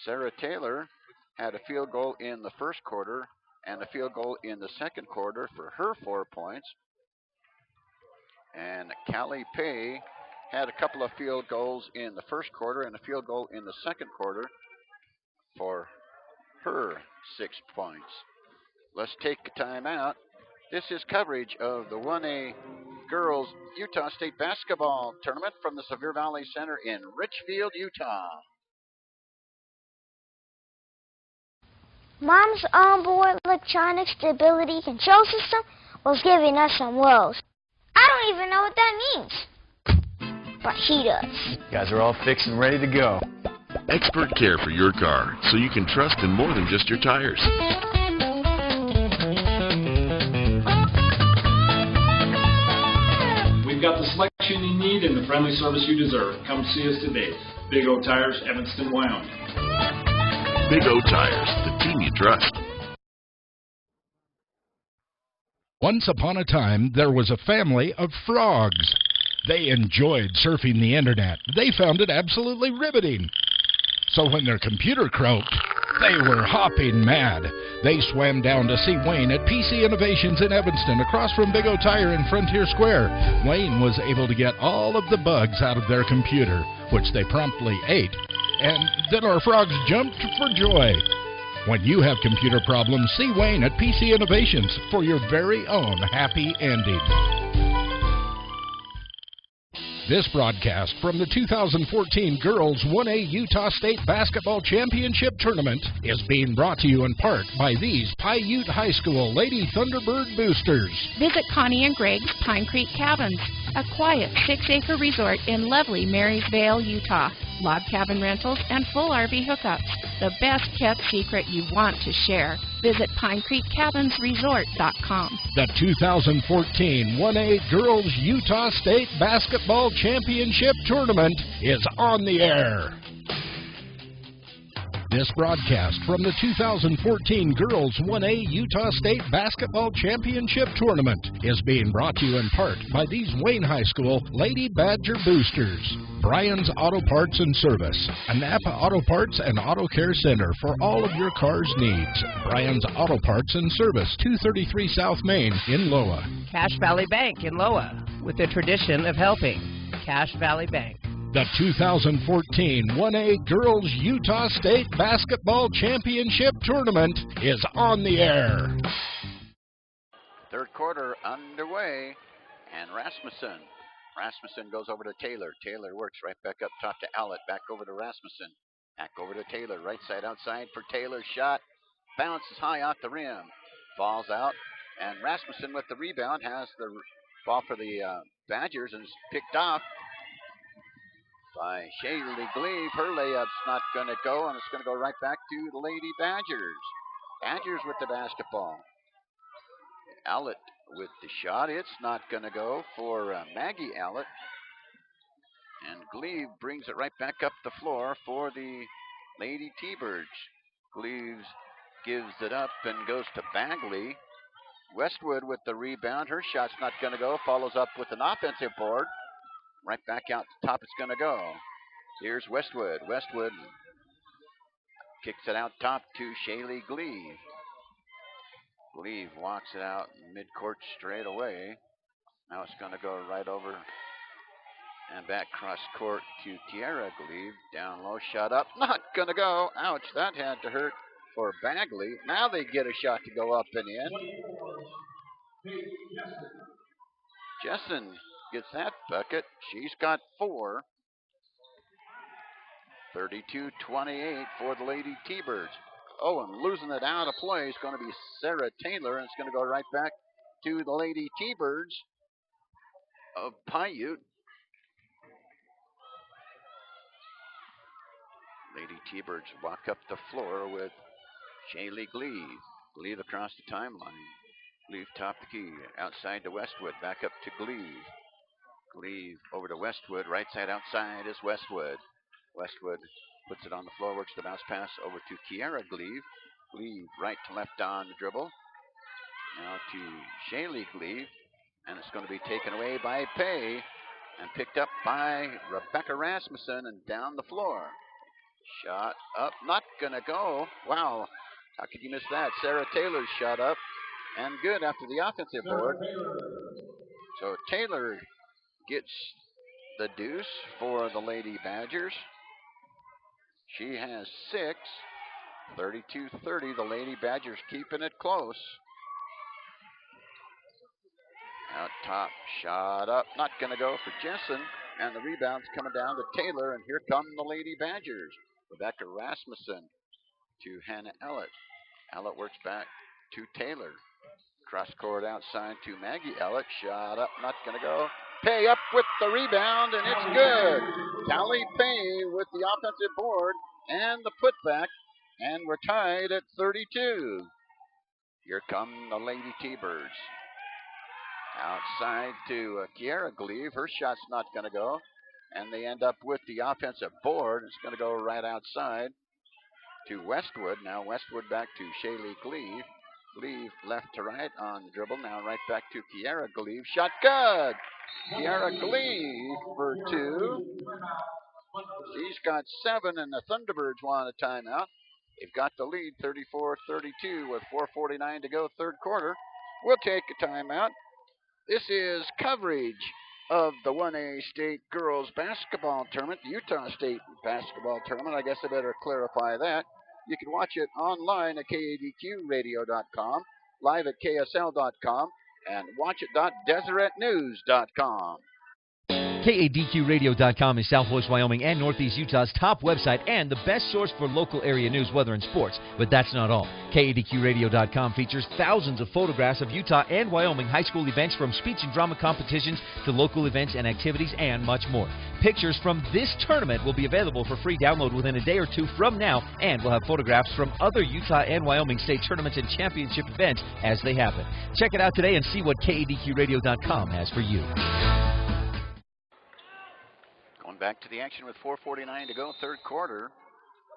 Sarah Taylor had a field goal in the first quarter and a field goal in the second quarter for her 4 points. And Callie Pay had a couple of field goals in the first quarter and a field goal in the second quarter for her 6 points. Let's take a timeout. This is coverage of the 1A Girls Utah State Basketball Tournament from the Sevier Valley Center in Richfield, Utah. Mom's onboard electronic stability control system was giving us some woes. I don't even know what that means. But he does. Guys are all fixed and ready to go. Expert care for your car, so you can trust in more than just your tires. We've got the selection you need and the friendly service you deserve. Come see us today. Big O Tires, Evanston, Wyoming. Big O Tires, the team you trust. Once upon a time, there was a family of frogs. They enjoyed surfing the internet. They found it absolutely riveting. So when their computer croaked, they were hopping mad. They swam down to see Wayne at PC Innovations in Evanston, across from Big O Tire in Frontier Square. Wayne was able to get all of the bugs out of their computer, which they promptly ate. And then our frogs jumped for joy. When you have computer problems, see Wayne at PC Innovations for your very own happy ending. This broadcast from the 2014 Girls 1A Utah State Basketball Championship Tournament is being brought to you in part by these Piute High School Lady Thunderbird Boosters. Visit Connie and Greg's Pine Creek Cabins, a quiet 6-acre resort in lovely Marysvale, Utah. Log cabin rentals and full RV hookups. The best kept secret you want to share. Visit PineCreekCabinsResort.com. The 2014 1A Girls Utah State Basketball Championship Tournament is on the air. This broadcast from the 2014 Girls 1A Utah State Basketball Championship Tournament is being brought to you in part by these Wayne High School Lady Badger Boosters. Brian's Auto Parts and Service, a Napa Auto Parts and Auto Care Center for all of your car's needs. Brian's Auto Parts and Service, 233 South Main in Loa. Cache Valley Bank in Loa, with a tradition of helping. Cache Valley Bank. The 2014 1A Girls Utah State Basketball Championship Tournament is on the air. Third quarter underway, and Rasmussen goes over to Taylor. Taylor works right back up top to Allett, back over to Rasmussen, back over to Taylor, right side outside for Taylor. Shot bounces high off the rim, falls out, and Rasmussen with the rebound has the ball for the Badgers and is picked off by Shaylee Gleave. Her layup's not going to go, and it's going to go right back to the Lady Badgers. Badgers with the basketball. Allett with the shot. It's not going to go for Maggie Allett. And Gleave brings it right back up the floor for the Lady T-Birds. Gleave gives it up and goes to Bagley. Westwood with the rebound. Her shot's not going to go. Follows up with an offensive board. Right back out the top it's going to go. Here's Westwood. Westwood kicks it out top to Shaylee Gleave. Gleave walks it out midcourt straight away. Now it's going to go right over and back cross court to Tiara Gleave. Down low, shot up. Not going to go. Ouch, that had to hurt for Bagley. Now they get a shot to go up and in. Jessen gets that bucket. She's got 4. 32-28 for the Lady T-Birds. Oh, and losing it out of play is going to be Sarah Taylor, and it's going to go right back to the Lady T-Birds of Piute. Lady T-Birds walk up the floor with Shaylee Gleave. Gleave across the timeline. Gleave top the key. Outside to Westwood. Back up to Gleave. Gleave over to Westwood. Right side outside is Westwood. Westwood puts it on the floor. Works the bounce pass over to Kiara Gleave. Gleave right to left on the dribble. Now to Shaylee Gleave. And it's going to be taken away by Pay. And picked up by Rebecca Rasmussen and down the floor. Shot up. Not going to go. Wow. How could you miss that? Sarah Taylor's shot up and good after the offensive board. So Taylor gets the deuce for the Lady Badgers. She has 6. 32-30. The Lady Badgers keeping it close. Out top, shot up, not going to go for Jensen. And the rebound's coming down to Taylor, and here come the Lady Badgers. Rebecca Rasmussen to Hannah Ellett. Ellett works back to Taylor. Cross court outside to Maggie Ellett. Shot up, not going to go. Pay up with the rebound, and it's good. Callie Pay with the offensive board and the putback, and we're tied at 32. Here come the Lady T-Birds. Outside to Kiara Gleave. Her shot's not going to go. And they end up with the offensive board. It's going to go right outside to Westwood. Now Westwood back to Shaylee Gleave. Gleave left to right on the dribble. Now right back to Kiara Gleave. Shot good. Kiara Gleave for 2. She's got 7, and the Thunderbirds want a timeout. They've got the lead 34-32 with 4:49 to go, third quarter. We'll take a timeout. This is coverage of the 1A State Girls Basketball Tournament, the Utah State Basketball Tournament. I guess I better clarify that. You can watch it online at kadqradio.com, live at ksl.com, and watchit.deseretnews.com. KADQRadio.com is Southwest Wyoming and Northeast Utah's top website and the best source for local area news, weather, and sports. But that's not all. KADQRadio.com features thousands of photographs of Utah and Wyoming high school events, from speech and drama competitions to local events and activities, and much more. Pictures from this tournament will be available for free download within a day or two from now, and we'll have photographs from other Utah and Wyoming state tournaments and championship events as they happen. Check it out today and see what KADQRadio.com has for you. Back to the action with 4:49 to go, third quarter.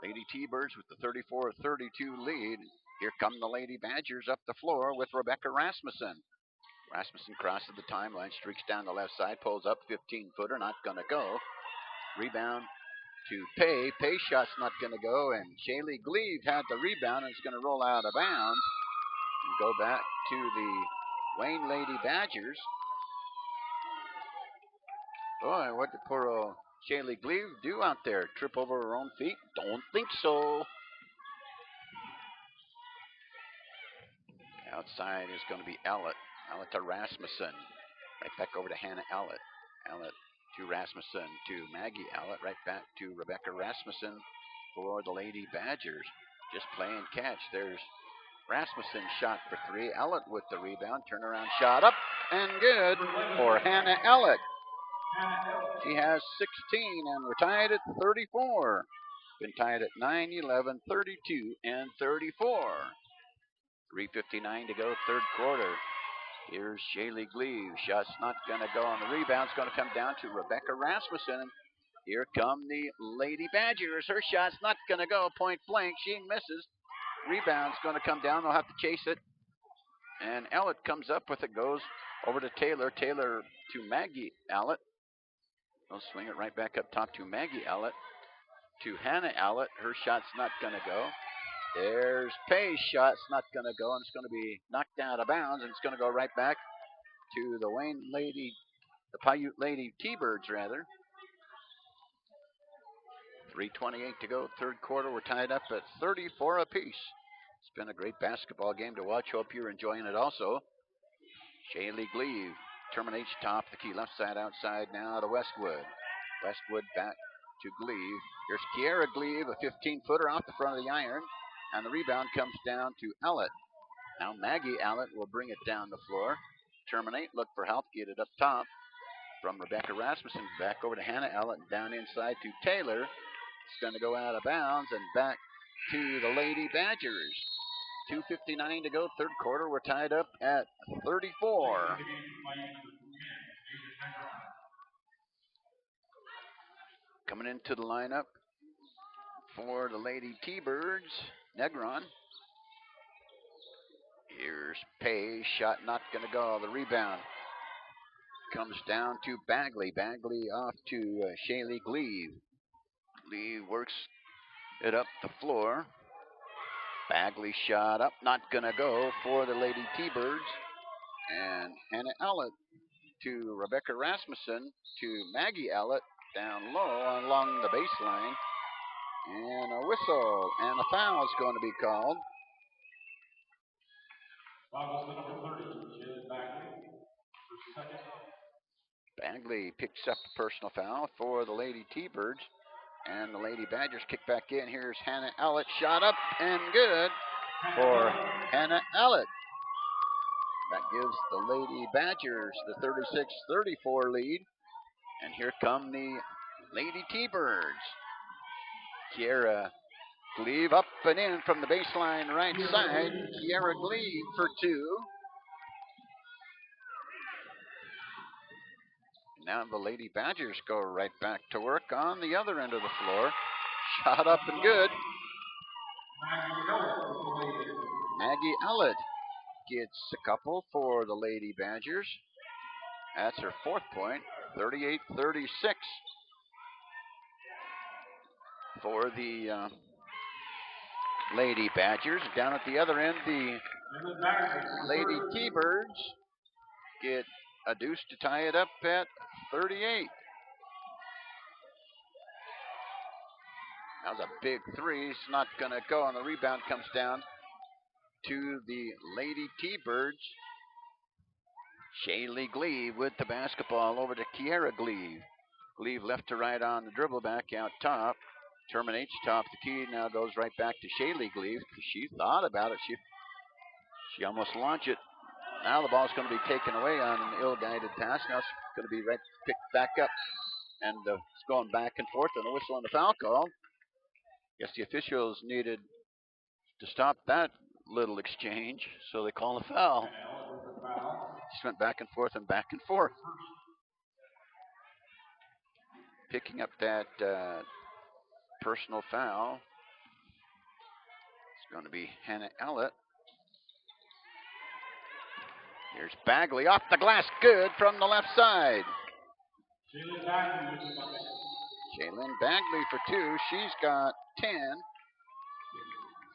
Lady T-Birds with the 34-32 lead. Here come the Lady Badgers up the floor with Rebecca Rasmussen. Rasmussen crosses the timeline, streaks down the left side, pulls up, 15-footer, not going to go. Rebound to Pay. Pay shot's not going to go, and Shaylee Gleave had the rebound, and it's going to roll out of bounds and go back to the Wayne Lady Badgers. Boy, what did poor old Shaylee Gleave do out there? Trip over her own feet? Don't think so. Outside is going to be Ellett. Ellett to Rasmussen. Right back over to Hannah Ellett. Ellett to Rasmussen to Maggie Ellett. Right back to Rebecca Rasmussen for the Lady Badgers. Just playing catch. There's Rasmussen shot for 3. Ellett with the rebound. Turnaround shot up and good for Hannah Ellett. She has 16, and we're tied at 34. Been tied at 9, 11, 32, and 34. 3:59 to go, third quarter. Here's Shaylee Gleave. Shot's not going to go on the rebound. It's going to come down to Rebecca Rasmussen. Here come the Lady Badgers. Her shot's not going to go. Point blank. She misses. Rebound's going to come down. They'll have to chase it. And Ellett comes up with it. Goes over to Taylor. Taylor to Maggie Ellett. They'll swing it right back up top to Maggie Ellett. To Hannah Ellett. Her shot's not going to go. There's Pay's shot. It's not going to go, and it's going to be knocked out of bounds, and it's going to go right back to the Wayne Lady, the Piute Lady T-Birds, rather. 3:28 to go, third quarter. We're tied up at 34 apiece. It's been a great basketball game to watch. Hope you're enjoying it also. Shaylee Gleave terminates top the key, left side outside now to Westwood. Westwood back to Gleave. Here's Kiara Gleave, a 15-footer off the front of the iron. And the rebound comes down to Ellett. Now Maggie Ellett will bring it down the floor. Terminate, look for help, get it up top. From Rebecca Rasmussen, back over to Hannah Ellett, down inside to Taylor. It's going to go out of bounds and back to the Lady Badgers. 2:59 to go, third quarter. We're tied up at 34. Coming into the lineup for the Lady T-Birds, Negron. Here's Pay, shot not going to go. The rebound comes down to Bagley. Bagley off to Shaylee Gleave. Gleave works it up the floor. Bagley shot up, not going to go for the Lady T-Birds. And Hannah Allett to Rebecca Rasmussen to Maggie Allett down low along the baseline. And a whistle and a foul is going to be called. Bagley picks up a personal foul for the Lady T-Birds. And the Lady Badgers kick back in. Here's Hannah Allett. Shot up and good for Hannah Allett. That gives the Lady Badgers the 36-34 lead. And here come the Lady T-Birds. Kiera Gleave up and in from the baseline right side. Kiera Gleave for two. Now the Lady Badgers go right back to work on the other end of the floor. Shot up and good. Maggie Allett gets a couple for the Lady Badgers. That's her fourth point. 38-36 for the Lady Badgers. Down at the other end, the Lady T-Birds get a deuce to tie it up at 38. That was a big three. It's not going to go, and the rebound comes down to the Lady T-Birds. Shaylee Gleave with the basketball over to Kiera Gleave. Gleave left to right on the dribble, back out top. Terminates top the key, now goes right back to Shaylee Gleave. She thought about it. She almost launched it. Now the ball's going to be taken away on an ill-guided pass. Now it's going to be right picked back up. And it's going back and forth, and a whistle on the foul call. Guess the officials needed to stop that little exchange, so they call a foul. Just went back and forth and back and forth. Picking up that personal foul. It's going to be Hannah Allett. Here's Bagley off the glass, good from the left side. Shaylin Bagley for two. She's got 10.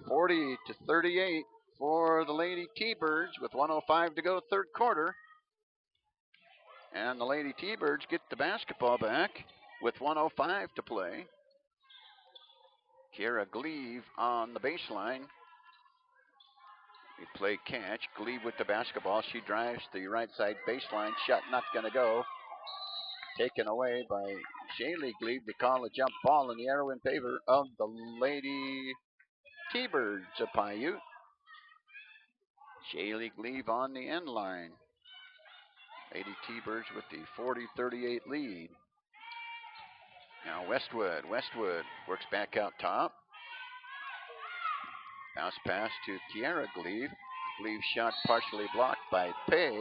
40-38 for the Lady T-Birds with 1:05 to go, third quarter. And the Lady T-Birds get the basketball back with 1:05 to play. Kiera Gleave on the baseline. We play catch. Gleave with the basketball. She drives the right side baseline. Shot not going to go. Taken away by Shaylee Gleave. They call a jump ball in the arrow in favor of the Lady T-Birds of Piute. Shaylee Gleave on the end line. Lady T-Birds with the 40-38 lead. Now Westwood works back out top. Bounce pass to Kiera Gleave. Gleave shot partially blocked by Pay.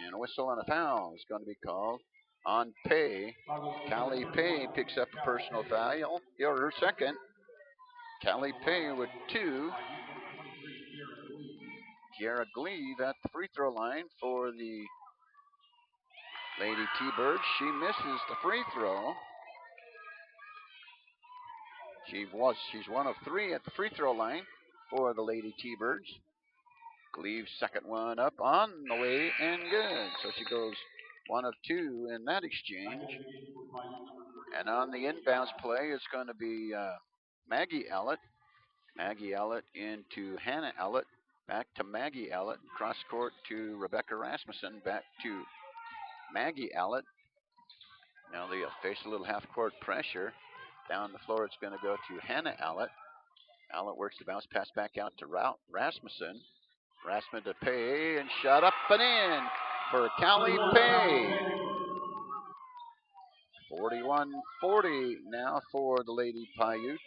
And a whistle and a foul is going to be called on Pay. Callie Pay picks up a personal foul. You're her second. Callie Pay with two. Kiera Gleave at the free throw line for the Lady T-Birds. She misses the free throw. She's one of three at the free throw line for the Lady T-Birds. Gleave's second one up on the way and good. So she goes one of two in that exchange. And on the inbounds play, it's going to be Maggie Allett. Maggie Allett into Hannah Allett. Back to Maggie Allett. Cross court to Rebecca Rasmussen. Back to Maggie Allett. Now they'll face a little half-court pressure. Down the floor, it's going to go to Hannah Allett. Allett works the bounce pass back out to Rasmussen. Rasmussen to Pay, and shot up and in for Callie Pay. 41-40 now for the Lady Piutes.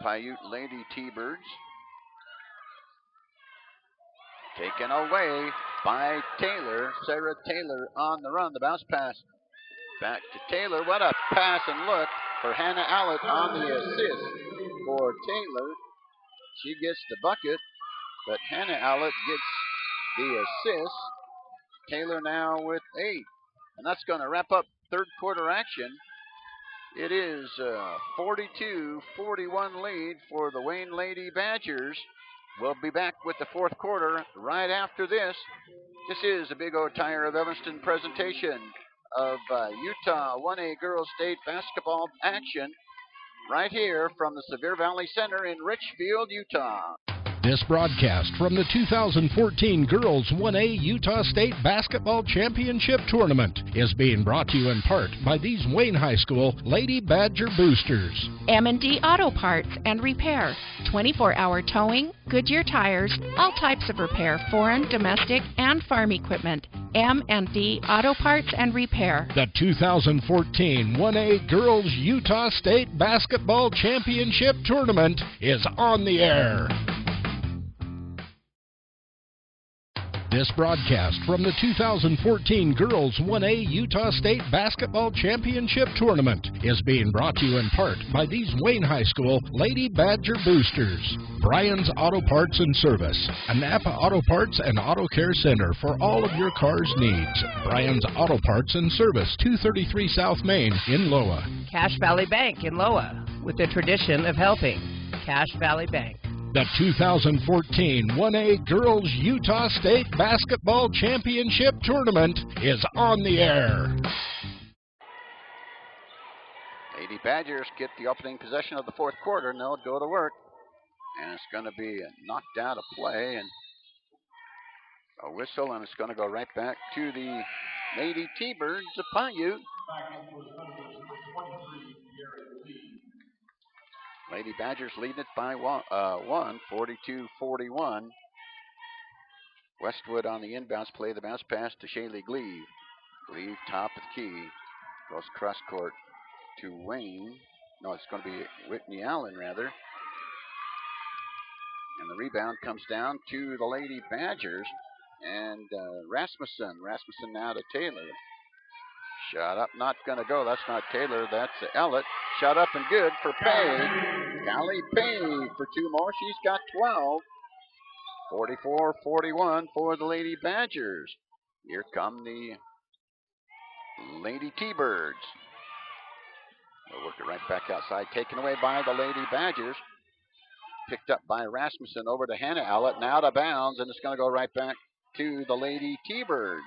Piute Lady T-Birds. Taken away by Taylor. Sarah Taylor on the run. The bounce pass back to Taylor. What a pass and look for Hannah Allett on the assist for Taylor. She gets the bucket, but Hannah Allett gets the assist. Taylor now with 8. And that's going to wrap up third quarter action. It is a 42-41 lead for the Wayne Lady Badgers. We'll be back with the fourth quarter right after this. This is a Big O Tire of Evanston presentation of Utah 1A Girls State basketball action right here from the Sevier Valley Center in Richfield, Utah. This broadcast from the 2014 Girls 1A Utah State Basketball Championship Tournament is being brought to you in part by these Wayne High School Lady Badger Boosters. M&D Auto Parts and Repair, 24-hour towing, Goodyear tires, all types of repair, foreign, domestic, and farm equipment. M&D Auto Parts and Repair. The 2014 1A Girls Utah State Basketball Championship Tournament is on the air. This broadcast from the 2014 Girls 1A Utah State Basketball Championship Tournament is being brought to you in part by these Wayne High School Lady Badger Boosters. Brian's Auto Parts and Service, a Napa Auto Parts and Auto Care Center for all of your car's needs. Brian's Auto Parts and Service, 233 South Main in Loa. Cache Valley Bank in Loa, with the tradition of helping. Cache Valley Bank. The 2014 1A Girls Utah State Basketball Championship Tournament is on the air. Lady Badgers get the opening possession of the fourth quarter, and they'll go to work. And it's going to be knocked out of play, and a whistle, and it's going to go right back to the Lady T-Birds of Piute. Lady Badgers leading it by 42-41. Westwood on the inbounds play, the bounce pass to Shaylee Gleave. Gleave top of the key. Goes cross court to Wayne. No, it's going to be Whitney Allen, rather. And the rebound comes down to the Lady Badgers. And Rasmussen now to Taylor. Shot up, not going to go. That's not Taylor, that's Ellett. Shot up and good for Pay. Callie Pay for two more. She's got 12. 44-41 for the Lady Badgers. Here come the Lady T-Birds. They'll work it right back outside. Taken away by the Lady Badgers. Picked up by Rasmussen over to Hannah Ellett. And out of bounds, and it's going to go right back to the Lady T-Birds.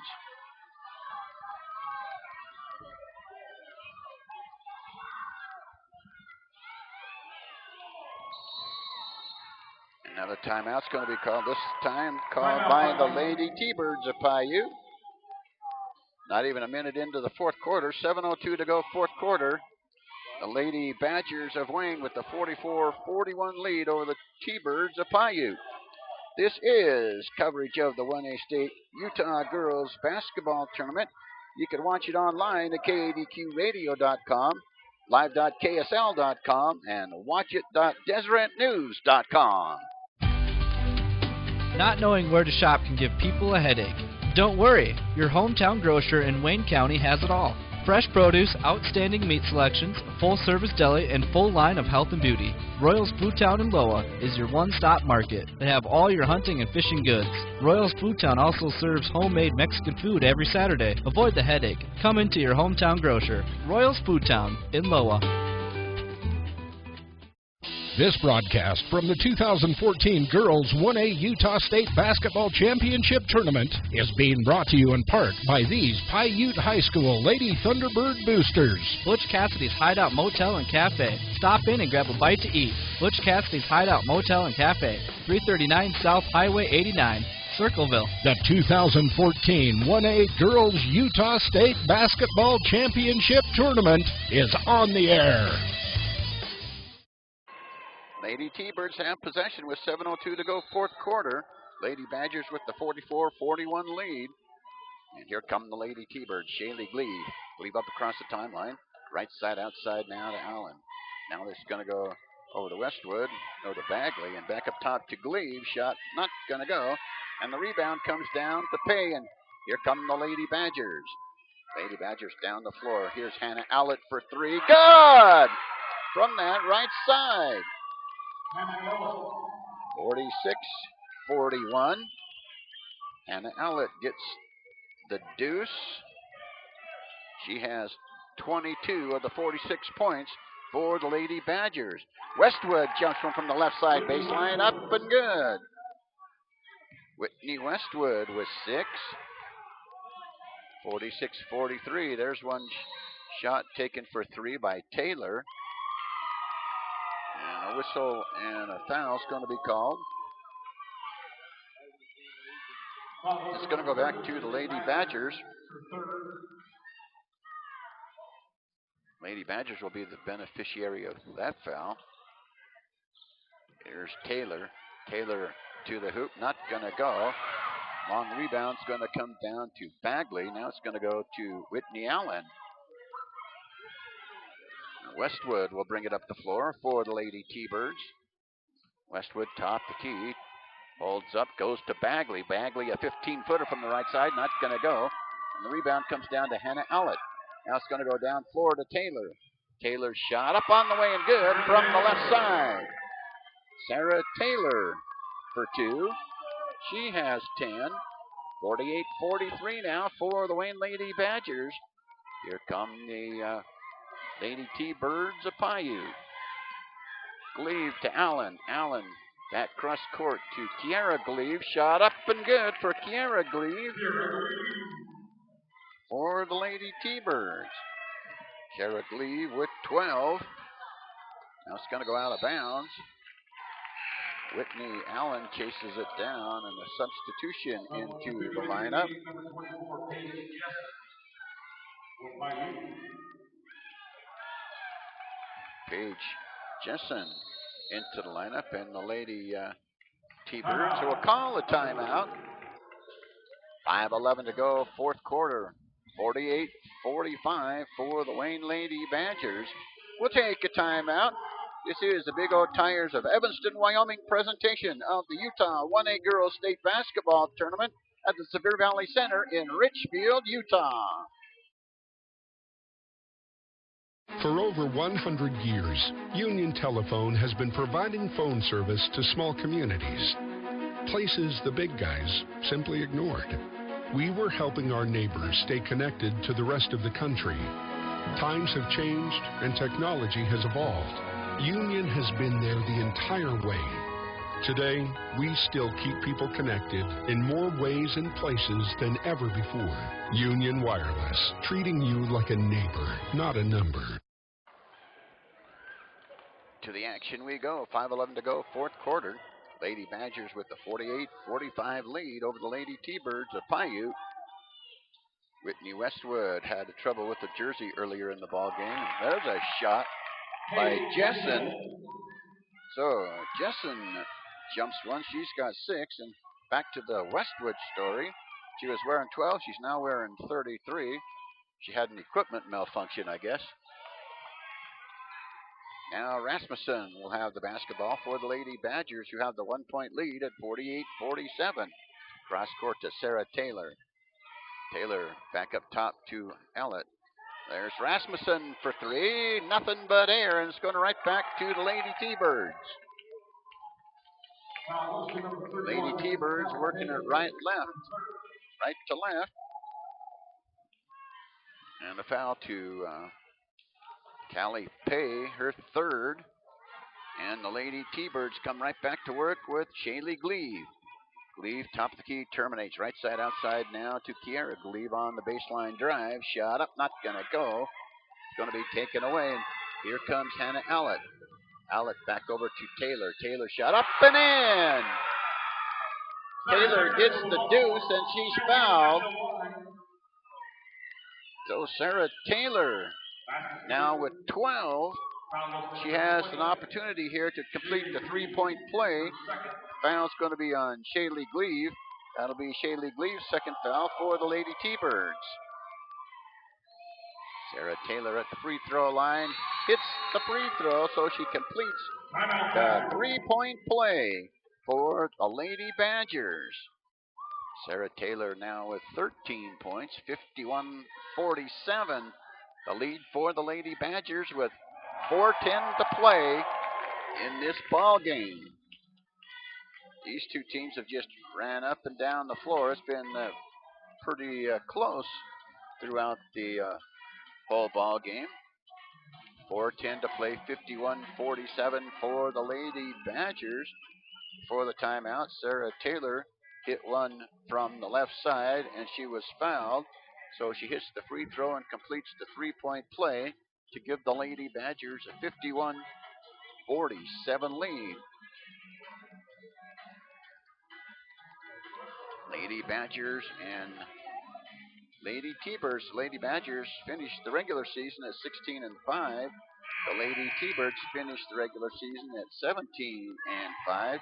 Another timeout's going to be called, this time called by the Lady T-Birds of Piute. Not even a minute into the fourth quarter, 7:02 to go fourth quarter. The Lady Badgers of Wayne with the 44-41 lead over the T-Birds of Piute. This is coverage of the 1A State Utah Girls Basketball Tournament. You can watch it online at kadqradio.com, live.ksl.com, and watchit.deseretnews.com. Not knowing where to shop can give people a headache. Don't worry, your hometown grocer in Wayne County has it all. Fresh produce, outstanding meat selections, full-service deli, and full line of health and beauty. Royals Food Town in Loa is your one-stop market. They have all your hunting and fishing goods. Royals Food Town also serves homemade Mexican food every Saturday. Avoid the headache. Come into your hometown grocer. Royals Food Town in Loa. This broadcast from the 2014 Girls 1A Utah State Basketball Championship Tournament is being brought to you in part by these Piute High School Lady Thunderbird Boosters. Butch Cassidy's Hideout Motel and Cafe. Stop in and grab a bite to eat. Butch Cassidy's Hideout Motel and Cafe, 339 South Highway 89, Circleville. The 2014 1A Girls Utah State Basketball Championship Tournament is on the air. Lady T-Birds have possession with 7:02 to go fourth quarter. Lady Badgers with the 44-41 lead. And here come the Lady T-Birds. Shaylee Gleave. Gleave up across the timeline. Right side outside now to Allen. Now this is going to go over to Westwood. Go to Bagley. And back up top to Gleave. Shot not going to go. And the rebound comes down to Pay. And here come the Lady Badgers. Lady Badgers down the floor. Here's Hannah Ellett for three. Good! From that right side. 46-41. Hannah Ellett gets the deuce. She has 22 of the 46 points for the Lady Badgers. Westwood jumps from the left side baseline, up and good. Whitney Westwood with 6. 46-43. There's one shot taken for 3 by Taylor. And a whistle and a foul's going to be called. It's going to go back to the Lady Badgers. Lady Badgers will be the beneficiary of that foul. Here's Taylor. Taylor to the hoop, not going to go. Long rebound's going to come down to Bagley. Now it's going to go to Whitney Allen. Westwood will bring it up the floor for the Lady T-Birds. Westwood top the key. Holds up, goes to Bagley. Bagley, a 15-footer from the right side, not going to go. And the rebound comes down to Hannah Owlett. Now it's going to go down floor to Taylor. Taylor's shot up on the way and good from the left side. Sarah Taylor for 2. She has 10. 48-43 now for the Wayne Lady Badgers. Here come the Lady T-Birds of Piute. Gleave to Allen. Allen back cross court to Kiara Gleave. Shot up and good for Kiara Gleave for the Lady T-Birds. Kiara Gleave with 12. Now it's going to go out of bounds. Whitney Allen chases it down, and a substitution into the lineup. Paige Jessen into the lineup, and the Lady T-Birds will call a timeout. 5:11 to go, fourth quarter. 48-45 for the Wayne Lady Badgers. We'll take a timeout. This is the Big O Tires of Evanston, Wyoming presentation of the Utah 1A Girls State Basketball Tournament at the Sevier Valley Center in Richfield, Utah. For over 100 years, Union Telephone has been providing phone service to small communities, places the big guys simply ignored. We were helping our neighbors stay connected to the rest of the country. Times have changed and technology has evolved. Union has been there the entire way. Today, we still keep people connected in more ways and places than ever before. Union Wireless, treating you like a neighbor, not a number. To the action we go. 5:11 to go, fourth quarter. Lady Badgers with the 48-45 lead over the Lady T-Birds of Piute. Whitney Westwood had trouble with the jersey earlier in the ball game. There's a shot by Jessen. So Jessen jumps one. She's got 6. And back to the Westwood story. She was wearing 12. She's now wearing 33. She had an equipment malfunction, I guess. Now Rasmussen will have the basketball for the Lady Badgers, who have the 1-point lead at 48-47. Cross court to Sarah Taylor. Taylor back up top to Ellett. There's Rasmussen for 3. Nothing but air, and it's going right back to the Lady T-Birds. Lady T-Birds working it right to left. And a foul to Callie Pay, her 3rd. And the Lady T-Birds come right back to work with Shaylee Gleave. Gleave, top of the key, terminates. Right side outside now to Kiara Gleave on the baseline drive. Shot up, not going to go. It's going to be taken away. And here comes Hannah Owlett. Owlett back over to Taylor. Taylor shot up and in. Taylor gets the deuce, and she's fouled. So Sarah Taylor now with 12. She has an opportunity here to complete the 3-point play. Foul's going to be on Shaylee Gleave. That'll be Shaylee Gleave's second foul for the Lady T-Birds. Sarah Taylor at the free throw line hits the free throw, so she completes the 3-point play for the Lady Badgers. Sarah Taylor now with 13 points, 51-47. The lead for the Lady Badgers with 4:10 to play in this ball game. These two teams have just ran up and down the floor. It's been pretty close throughout the Full ball game. 4:10 to play, 51-47 for the Lady Badgers. For the timeout, Sarah Taylor hit one from the left side, and she was fouled. So she hits the free throw and completes the three-point play to give the Lady Badgers a 51-47 lead. Lady Badgers and Lady T-Birds. Lady Badgers finished the regular season at 16-5. The Lady T-Birds finished the regular season at 17-5.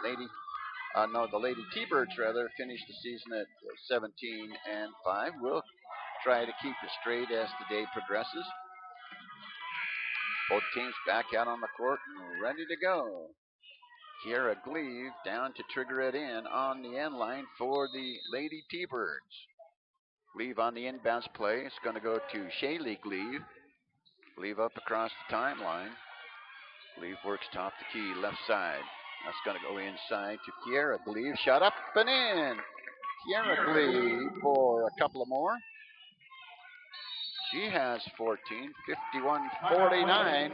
The Lady T-Birds rather finished the season at 17-5. We'll try to keep it straight as the day progresses. Both teams back out on the court and ready to go. Kiara Gleave down to trigger it in on the end line for the Lady T-Birds. Gleave on the inbounds play. It's going to go to Shaylee Gleave. Gleave up across the timeline. Gleave works top the key, left side. That's going to go inside to Kiara Gleave. Shot up and in. Kiara Gleave for a couple of more. She has 14, 51-49.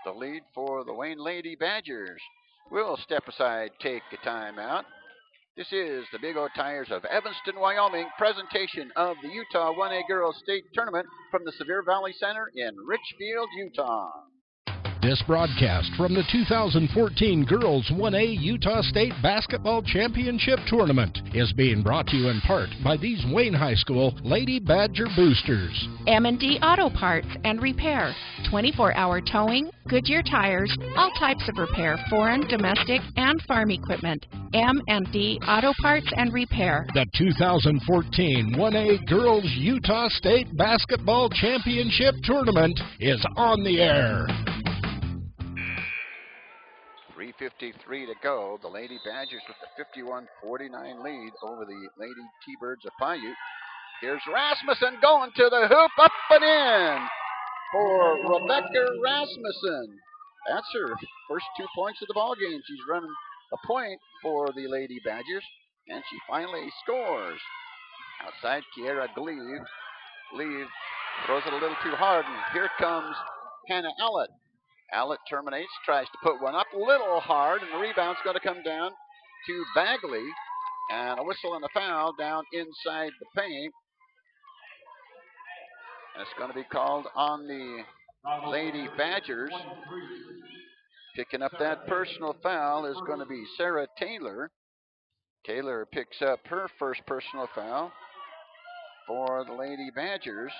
The lead for the Wayne Lady Badgers. We'll step aside, take a timeout. This is the Big O Tires of Evanston, Wyoming, presentation of the Utah 1A Girls State Tournament from the Sevier Valley Center in Richfield, Utah. This broadcast from the 2014 Girls 1A Utah State Basketball Championship Tournament is being brought to you in part by these Wayne High School Lady Badger Boosters. M&D Auto Parts and Repair, 24-hour towing, Goodyear tires, all types of repair, foreign, domestic, and farm equipment. M&D Auto Parts and Repair. The 2014 1A Girls Utah State Basketball Championship Tournament is on the air. 3:53 to go. The Lady Badgers with the 51-49 lead over the Lady T-Birds of Piute. Here's Rasmussen going to the hoop, up and in for Rebecca Rasmussen. That's her first 2 points of the ball game. She's running a point for the Lady Badgers, and she finally scores. Outside, Kiara Gleave. Gleave throws it a little too hard, and here comes Hannah Allett. Allett terminates, tries to put one up a little hard, and the rebound's going to come down to Bagley. And a whistle and a foul down inside the paint. And it's going to be called on the Lady Badgers. Picking up that personal foul is going to be Sarah Taylor. Taylor picks up her first personal foul for the Lady Badgers.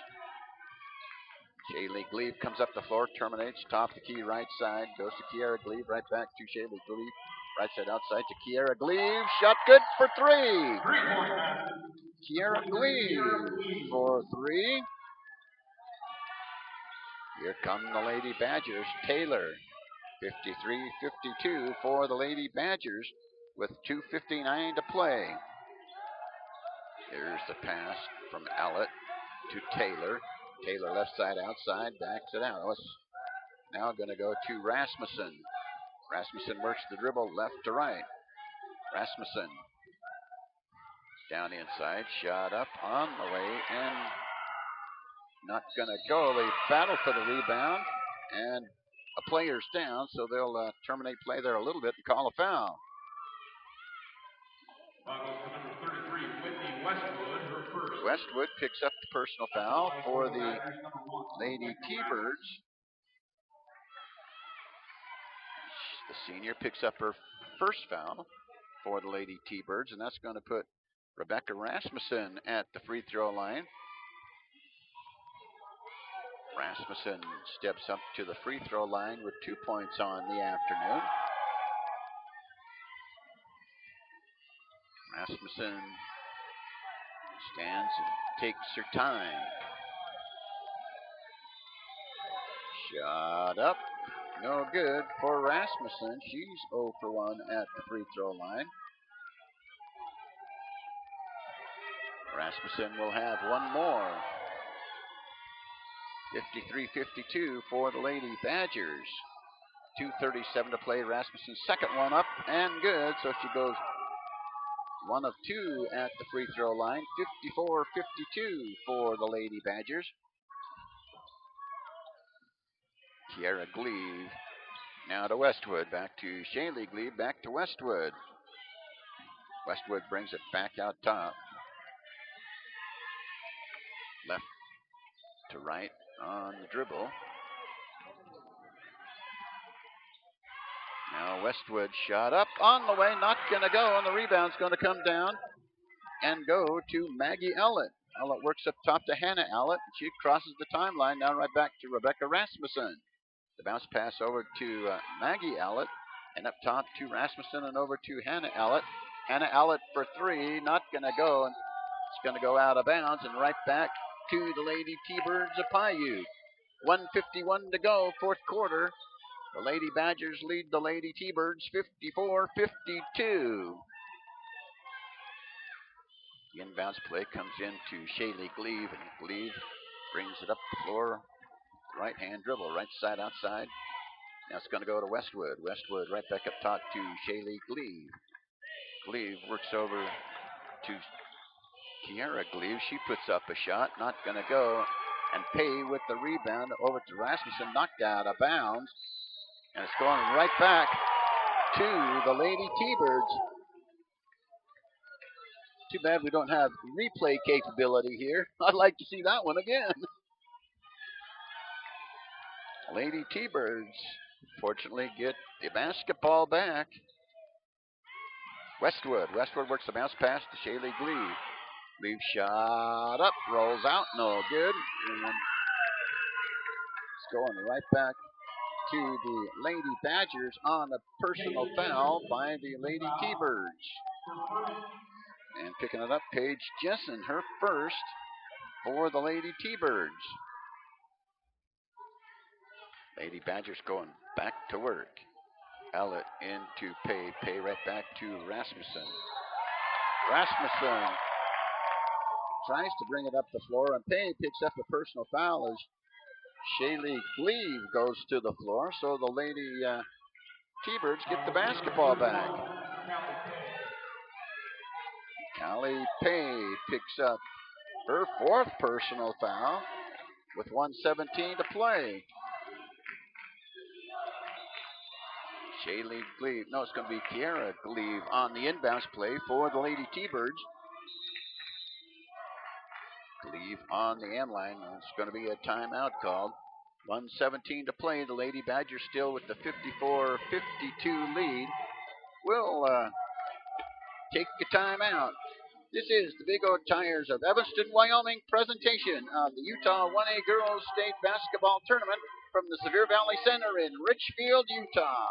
Shaylee Gleave comes up the floor, terminates, top the key, right side, goes to Kiara Gleave, right back to Shaylee Gleave, right side outside to Kiara Gleave, shot good for three. Kiara Gleave for three. Here come the Lady Badgers. Taylor, 53-52 for the Lady Badgers with 2:59 to play. Here's the pass from Allett to Taylor. Taylor left side outside, backs it out. It's now going to go to Rasmussen. Rasmussen works the dribble left to right. Rasmussen down inside, shot up on the way, and not going to go. They battle for the rebound, and a player's down, so they'll terminate play there a little bit and call a foul. Westwood picks up the personal foul for the Lady T-Birds. The senior picks up her first foul for the Lady T-Birds, and that's going to put Rebecca Rasmussen at the free throw line. Rasmussen steps up to the free throw line with 2 points on the afternoon. Rasmussen stands and takes her time. Shot up. No good for Rasmussen. She's 0 for 1 at the free throw line. Rasmussen will have one more. 53-52 for the Lady Badgers. 2:37 to play. Rasmussen's second one up and good, so she goes 1 of 2 at the free throw line. 54-52 for the Lady Badgers. Kiara Gleave now to Westwood. Back to Shaylee Gleave. Back to Westwood. Westwood brings it back out top. Left to right on the dribble. Now Westwood shot up on the way, not going to go, and the rebound's going to come down and go to Maggie Ellett. Ellett works up top to Hannah Ellett. She crosses the timeline, now right back to Rebecca Rasmussen. The bounce pass over to Maggie Ellett, and up top to Rasmussen and over to Hannah Ellett. Hannah Ellett for three, not going to go, and it's going to go out of bounds and right back to the Lady T-Birds of Piute. 1:51 to go, fourth quarter. The Lady Badgers lead the Lady T-Birds 54-52. The inbounds play comes into Shaylee Gleave, and Gleave brings it up the floor. Right-hand dribble, right side outside. Now it's going to go to Westwood. Westwood right back up top to Shaylee Gleave. Gleave works over to Kiara Gleave. She puts up a shot, not going to go. And Pay with the rebound over to Rasmussen, knocked out of bounds. And it's going right back to the Lady T-Birds. Too bad we don't have replay capability here. I'd like to see that one again. Lady T-Birds, fortunately, get the basketball back. Westwood works the bounce pass to Shaylee Gleave. Gleave shot up, rolls out, no good. And it's going right back to the Lady Badgers on a personal foul by the Lady T-Birds. And picking it up, Paige Jessen, her first for the Lady T-Birds. Lady Badgers going back to work. Ellett into Pay. Pay right back to Rasmussen. Rasmussen tries to bring it up the floor, and Pay picks up a personal foul as Shaylee Gleave goes to the floor. So the Lady T-Birds get the basketball back. Callie Pay picks up her fourth personal foul with 1:17 to play. Shaylee Gleave, no, it's going to be Kiara Gleave on the inbounds play for the Lady T-Birds. Gleave on the end line. It's going to be a timeout called. 1:17 to play. The Lady Badgers still with the 54-52 lead. We'll take a timeout. This is the Big O Tires of Evanston, Wyoming presentation of the Utah 1A Girls State Basketball Tournament from the Sevier Valley Center in Richfield, Utah.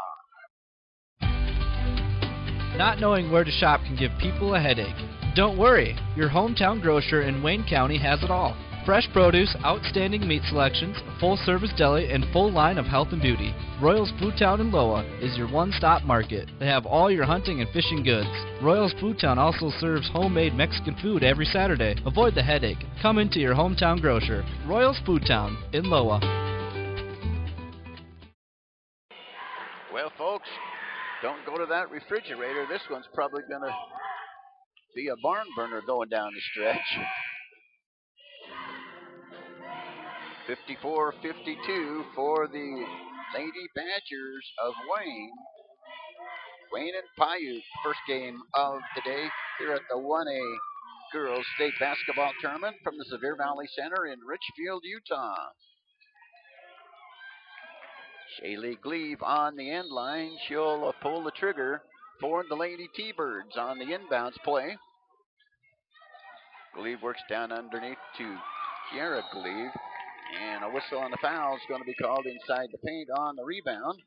Not knowing where to shop can give people a headache. Don't worry, your hometown grocer in Wayne County has it all. Fresh produce, outstanding meat selections, full-service deli, and full line of health and beauty. Royals Food Town in Loa is your one-stop market. They have all your hunting and fishing goods. Royals Food Town also serves homemade Mexican food every Saturday. Avoid the headache. Come into your hometown grocer. Royals Food Town in Loa. Well, folks, don't go to that refrigerator. This one's probably going to be a barn burner going down the stretch. 54-52 for the Lady Badgers of Wayne. Wayne and Piute, first game of the day here at the 1A Girls State Basketball Tournament from the Sevier Valley Center in Richfield, Utah. Shaylee Gleave on the end line. She'll pull the trigger for the Lady T-Birds on the inbounds play. Gleave works down underneath to Kiara Gleave. And a whistle on the foul is going to be called inside the paint on the rebound.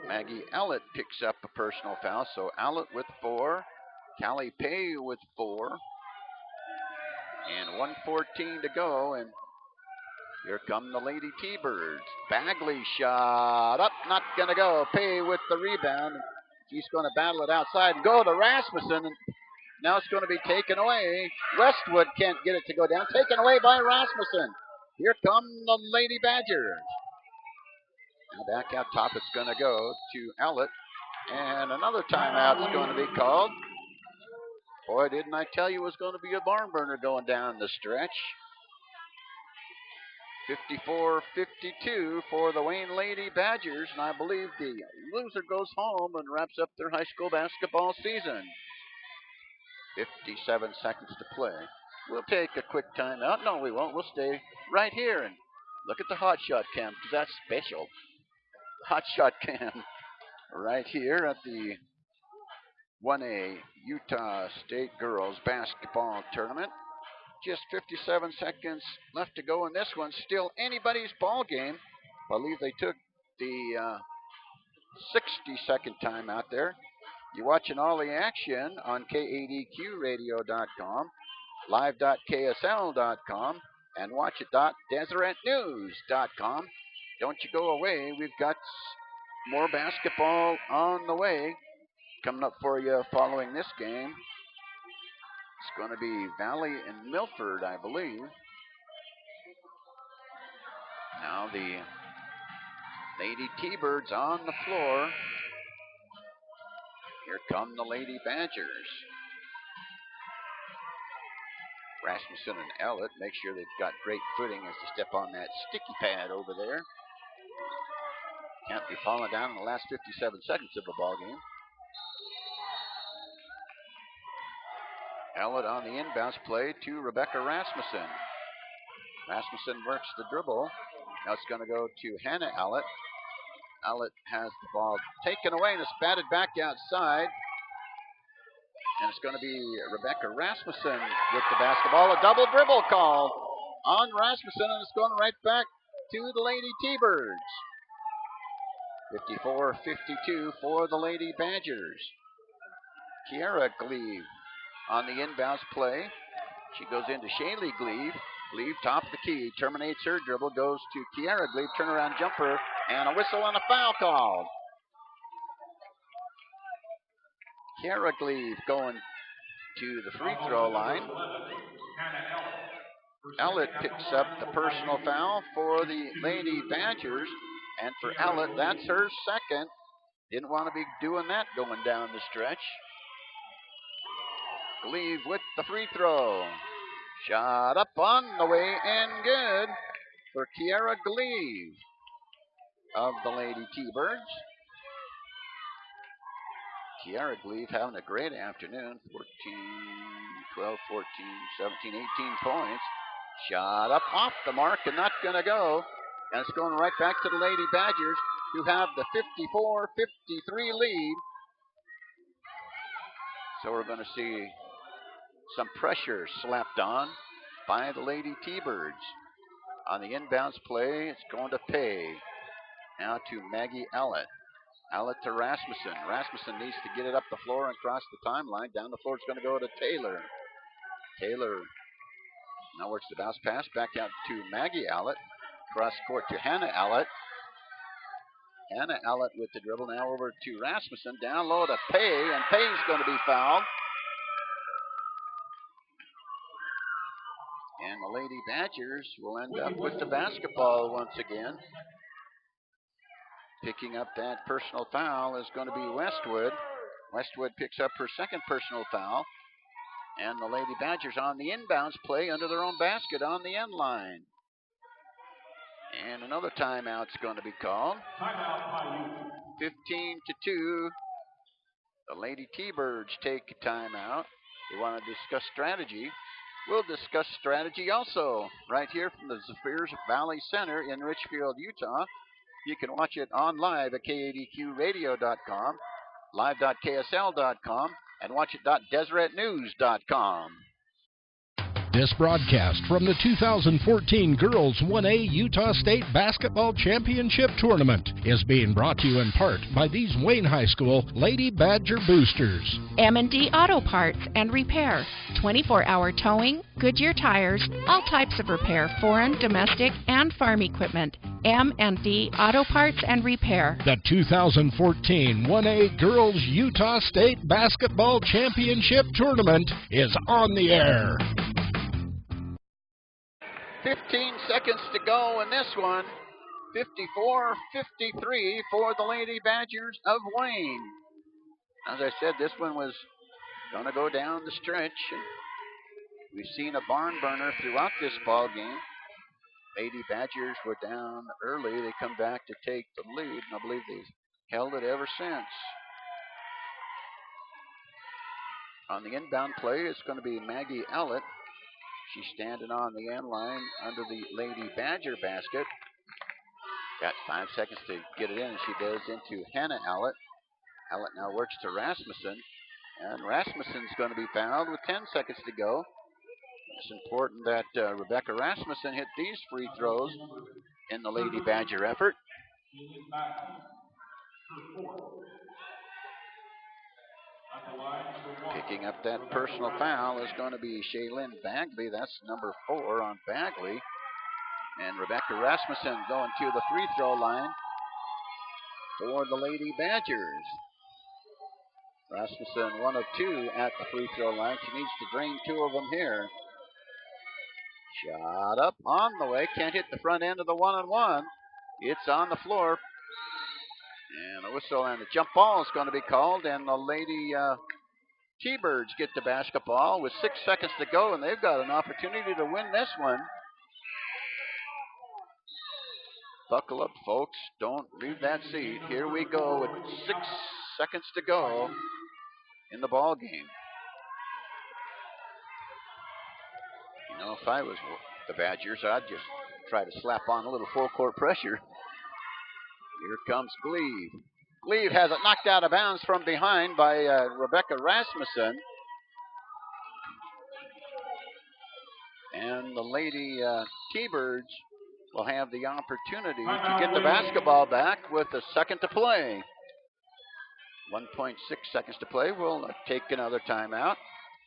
Maggie Ellett picks up a personal foul. So Ellett with 4. Callie Pay with 4. And 1:14 to go. And here come the Lady T-Birds. Bagley shot up, not going to go. Pay with the rebound. She's going to battle it outside and go to Rasmussen. And now it's going to be taken away. Westwood can't get it to go down. Taken away by Rasmussen. Here come the Lady Badgers. Now back out top, it's going to go to Ellett. And another timeout's going to be called. Boy, didn't I tell you it was going to be a barn burner going down the stretch. 54-52 for the Wayne Lady Badgers, and I believe the loser goes home and wraps up their high school basketball season. 57 seconds to play. We'll take a quick timeout. No, we won't. We'll stay right here and look at the hot shot cam, because that's special. Hot shot cam right here at the 1A Utah State Girls Basketball Tournament. Just 57 seconds left to go in this one. Still anybody's ball game. I believe they took the 60-second timeout there. You're watching all the action on KADQradio.com, live.ksl.com, and watchit.deseretnews.com. Don't you go away. We've got more basketball on the way coming up for you following this game. It's going to be Valley and Milford, I believe. Now the Lady T-Birds on the floor. Here come the Lady Badgers. Rasmussen and Ellett make sure they've got great footing as they step on that sticky pad over there. Can't be falling down in the last 57 seconds of the ball game. Ellett on the inbounds play to Rebecca Rasmussen. Rasmussen works the dribble. Now it's going to go to Hannah Ellett. Ellett has the ball taken away and it's batted back outside. And it's going to be Rebecca Rasmussen with the basketball. A double dribble called on Rasmussen, and it's going right back to the Lady T-Birds. 54-52 for the Lady Badgers. Kiara Gleave on the inbounds play. She goes into Shaylee Gleave. Gleave, top of the key, terminates her dribble, goes to Kiara Gleave, turnaround jumper, and a whistle and a foul called. Kiara Gleave going to the free throw line. Ellett picks up the personal foul for the Lady Badgers, and for Ellett, that's her second. Didn't want to be doing that going down the stretch. Gleave with the free throw. Shot up on the way and good for Kiara Gleave of the Lady T-Birds. Kiara Gleave having a great afternoon. 12, 14, 17, 18 points. Shot up off the mark and not going to go. And it's going right back to the Lady Badgers, who have the 54-53 lead. So we're going to see some pressure slapped on by the Lady T-Birds. On the inbounds play, it's going to Pay. Now to Maggie Ellett. Ellett to Rasmussen. Rasmussen needs to get it up the floor and cross the timeline. Down the floor, it's going to go to Taylor. Taylor now works the bounce pass back out to Maggie Ellett. Cross court to Hannah Ellett. Hannah Ellett with the dribble. Now over to Rasmussen. Down low to Pay, and Pay's going to be fouled. And the Lady Badgers will end up with the basketball once again. Picking up that personal foul is going to be Westwood. Westwood picks up her second personal foul. And the Lady Badgers on the inbounds play under their own basket on the end line. And another timeout's going to be called. 15-2. The Lady T-Birds take a timeout. They want to discuss strategy. We'll discuss strategy also right here from the Zephyrs Valley Center in Richfield, Utah. You can watch it on live at KADQradio.com, live.ksl.com, and watchit.deseretnews.com. This broadcast from the 2014 Girls 1A Utah State Basketball Championship Tournament is being brought to you in part by these Wayne High School Lady Badger Boosters. M&D Auto Parts and Repair, 24-hour towing, Goodyear tires, all types of repair, foreign, domestic, and farm equipment. M&D Auto Parts and Repair. The 2014 1A Girls Utah State Basketball Championship Tournament is on the air. 15 seconds to go in this one. 54-53 for the Lady Badgers of Wayne. As I said, this one was going to go down the stretch. We've seen a barn burner throughout this ball game. Lady Badgers were down early. They come back to take the lead, and I believe they've held it ever since. On the inbound play, it's going to be Maggie Ellett. She's standing on the end line under the Lady Badger basket. Got 5 seconds to get it in, and she goes into Hannah Ellett. Ellett now works to Rasmussen, and Rasmussen's going to be fouled with 10 seconds to go. It's important that Rebecca Rasmussen hit these free throws in the Lady Badger effort. Picking up that personal foul is going to be Shaylin Bagley. That's number 4 on Bagley. And Rebecca Rasmussen going to the free throw line for the Lady Badgers. Rasmussen 1 of 2 at the free throw line. She needs to drain 2 of them here. Shot up on the way. Can't hit the front end of the one-on-one. It's on the floor. And a whistle and a jump ball is going to be called. And the Lady T-Birds get the basketball with 6 seconds to go. And they've got an opportunity to win this one. Buckle up, folks. Don't leave that seat. Here we go with 6 seconds to go in the ball game. You know, if I was the Badgers, I'd just try to slap on a little full court pressure. Here comes Gleave. Gleave has it knocked out of bounds from behind by Rebecca Rasmussen. And the Lady T-Birds will have the opportunity to get the basketball back with a second to play. 1.6 seconds to play. We'll take another timeout.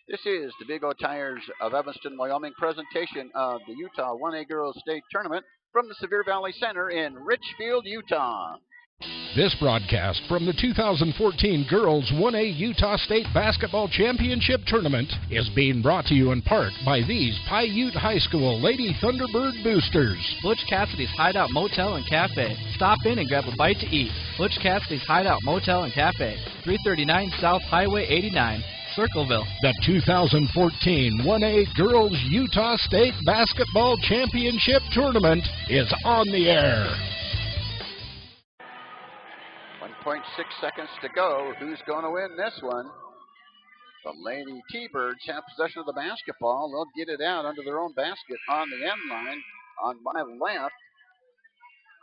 This is the Big O Tires of Evanston, Wyoming presentation of the Utah 1A Girls State Tournament from the Sevier Valley Center in Richfield, Utah. This broadcast from the 2014 Girls 1A Utah State Basketball Championship Tournament is being brought to you in part by these Piute High School Lady Thunderbird Boosters. Butch Cassidy's Hideout Motel and Cafe. Stop in and grab a bite to eat. Butch Cassidy's Hideout Motel and Cafe, 339 South Highway 89, Circleville. The 2014 1A Girls Utah State Basketball Championship Tournament is on the air. 1.6 seconds to go. Who's going to win this one? The Lady T-Birds have possession of the basketball. They'll get it out under their own basket on the end line on my left.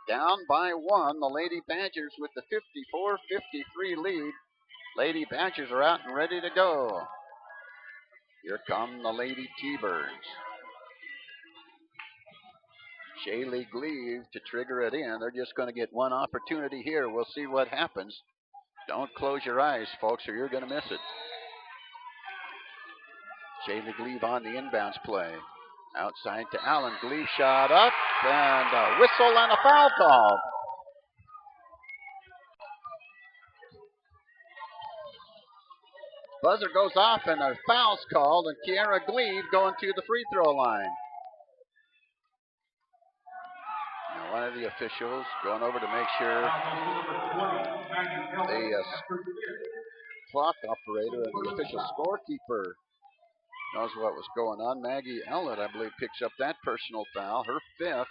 Down by 1, the Lady Badgers with the 54-53 lead. Lady Badgers are out and ready to go. Here come the Lady T-Birds. Shaylee Gleave to trigger it in. They're just going to get one opportunity here. We'll see what happens. Don't close your eyes, folks, or you're going to miss it. Shaylee Gleave on the inbounds play. Outside to Allen. Gleave shot up, and a whistle and a foul call. Buzzer goes off, and a foul's called, and Kiara Gleave going to the free throw line. Now, one of the officials going over to make sure the clock operator and the official scorekeeper knows what was going on. Maggie Ellett, I believe, picks up that personal foul, her 5th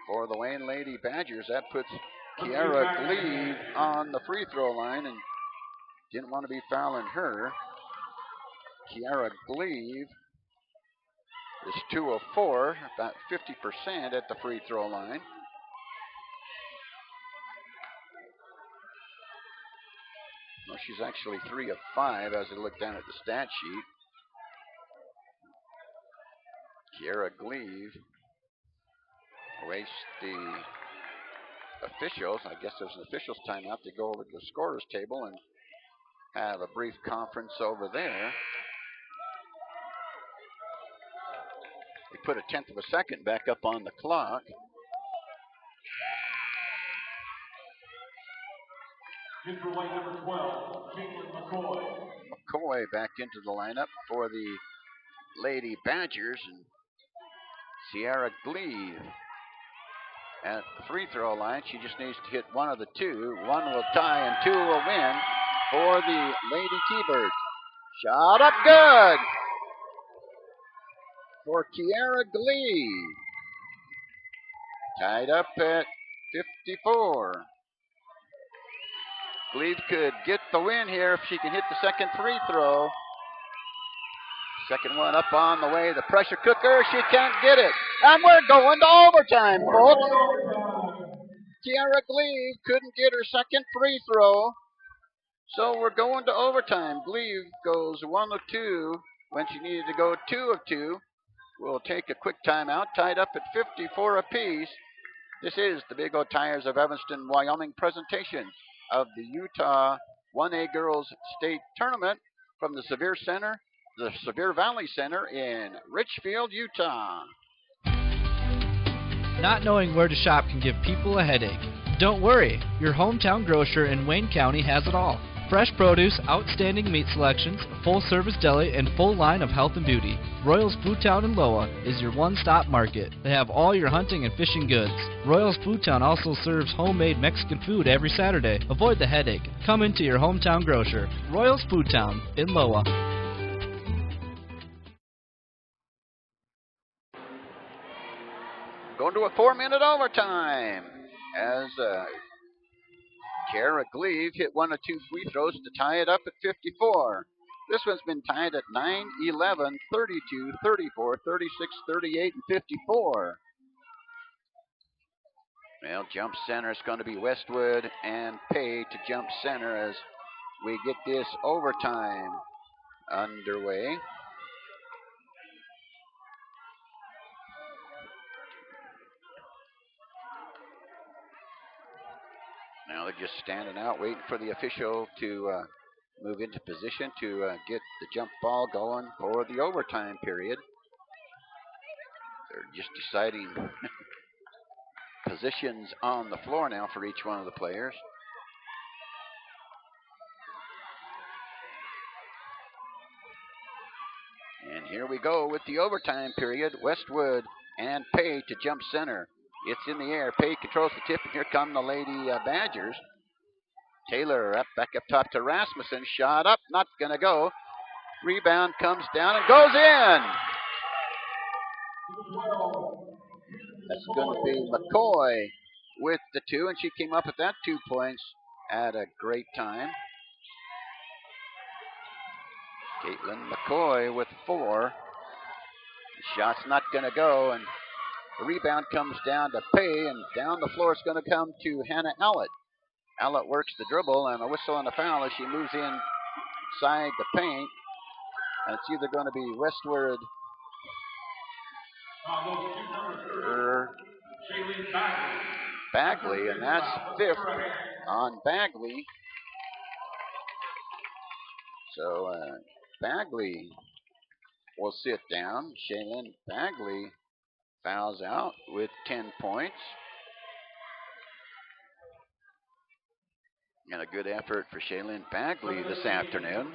for the Wayne Lady Badgers. That puts Kiara Gleave on the free throw line, and didn't want to be fouling her. Kiara Gleave is 2 of 4, about 50% at the free throw line. Well, she's actually 3 of 5 as I look down at the stat sheet. Kiara Gleave awaits the officials. I guess there's an officials timeout to go over to the scorer's table and have a brief conference over there. They put a 1/10 of a second back up on the clock. Number 12, Caitlin McCoy. McCoy back into the lineup for the Lady Badgers, and Sierra Gleave at the free throw line. She just needs to hit one of the two. One will tie and two will win for the Lady T-Birds. Shot up good for Kiara Glee. Tied up at 54. Glee could get the win here if she can hit the second free throw. Second one up on the way. The pressure cooker. She can't get it. And we're going to overtime, folks. Kiara Glee couldn't get her second free throw. So we're going to overtime. Glee goes 1 of 2 when she needed to go 2 of 2. We'll take a quick timeout. Tied up at 54 apiece. This is the Big O Tires of Evanston, Wyoming presentation of the Utah 1A Girls State Tournament from the Sevier Valley Center in Richfield, Utah. Not knowing where to shop can give people a headache. Don't worry, your hometown grocer in Wayne County has it all. Fresh produce, outstanding meat selections, full-service deli, and full line of health and beauty. Royals Food Town in Loa is your one-stop market. They have all your hunting and fishing goods. Royals Food Town also serves homemade Mexican food every Saturday. Avoid the headache. Come into your hometown grocer. Royals Food Town in Loa. Going to a 4-minute overtime as Kiara Gleave hit 1 of 2 free throws to tie it up at 54. This one's been tied at 9, 11, 32, 34, 36, 38, and 54. Well, jump center is going to be Westwood and Pay to jump center as we get this overtime underway. Now they're just standing out, waiting for the official to move into position to get the jump ball going for the overtime period. They're just deciding positions on the floor now for each one of the players. And here we go with the overtime period. Westwood and Pay to jump center. It's in the air. Pay controls the tip, and here come the Lady Badgers. Taylor up, back up top to Rasmussen. Shot up, not going to go. Rebound comes down and goes in. That's going to be McCoy with the 2, and she came up with that 2 points at a great time. Caitlin McCoy with 4. The shot's not going to go, and the rebound comes down to Pay, and down the floor it's going to come to Hannah Allett. Allett works the dribble, and a whistle and a foul as she moves inside the paint. And it's either going to be Westward or Bagley, and that's 5th on Bagley. So Bagley will sit down. Shaylin Bagley fouls out with 10 points. And a good effort for Shaylin Bagley this afternoon.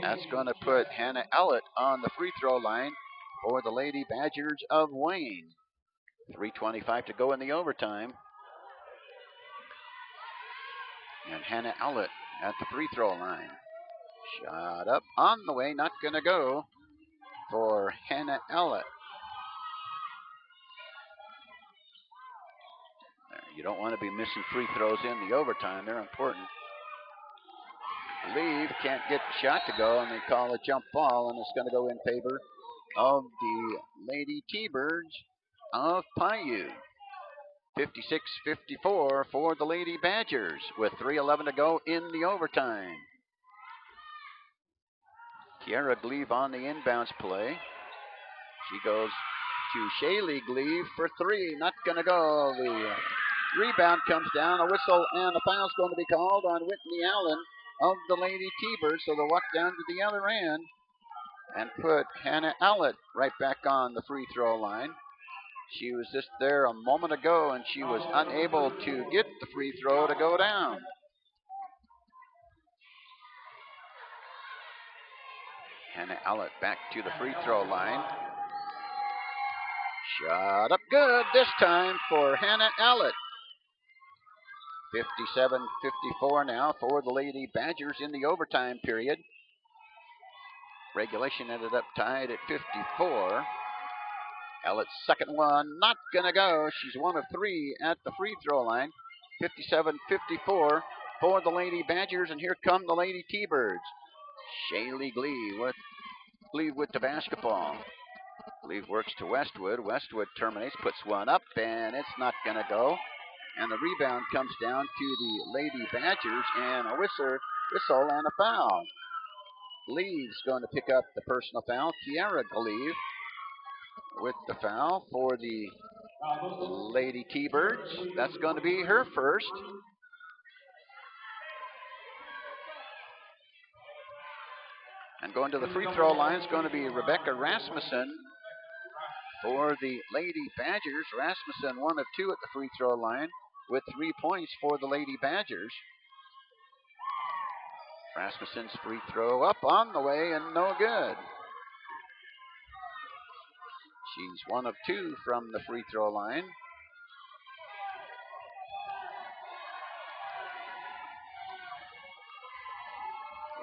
That's going to put Hannah Ellett on the free throw line for the Lady Badgers of Wayne. 3:25 to go in the overtime. And Hannah Ellett at the free throw line. Shot up on the way, not going to go for Hannah Ellett. You don't want to be missing free throws in the overtime. They're important. Leave can't get the shot to go, and they call a jump ball, and it's going to go in favor of the Lady T-Birds of Piute. 56-54 for the Lady Badgers with 3:11 to go in the overtime. Kiara Gleave on the inbounds play. She goes to Shaylee Gleave for 3. Not going to go. The rebound comes down. A whistle and a foul is going to be called on Whitney Allen of the Lady T-Birds. So they'll walk down to the other end and put Hannah Allett right back on the free throw line. She was just there a moment ago, and she was unable to get the free throw to go down. Hannah Allett back to the free throw line. Shot up good this time for Hannah Allett. 57-54 now for the Lady Badgers in the overtime period. Regulation ended up tied at 54. Allett's second one, not going to go. She's 1 of 3 at the free throw line. 57-54 for the Lady Badgers, and here come the Lady T-Birds. Shaylee Gleave with the basketball. Gleave works to Westwood. Westwood terminates, puts one up, and it's not going to go. And the rebound comes down to the Lady Badgers, and a whistle and a foul. Gleave's going to pick up the personal foul. Kiara Gleave with the foul for the Lady T-Birds. That's going to be her first. And going to the free throw line is going to be Rebecca Rasmussen for the Lady Badgers. Rasmussen 1 of 2 at the free throw line with 3 points for the Lady Badgers. Rasmussen's free throw up on the way and no good. She's 1 of 2 from the free throw line.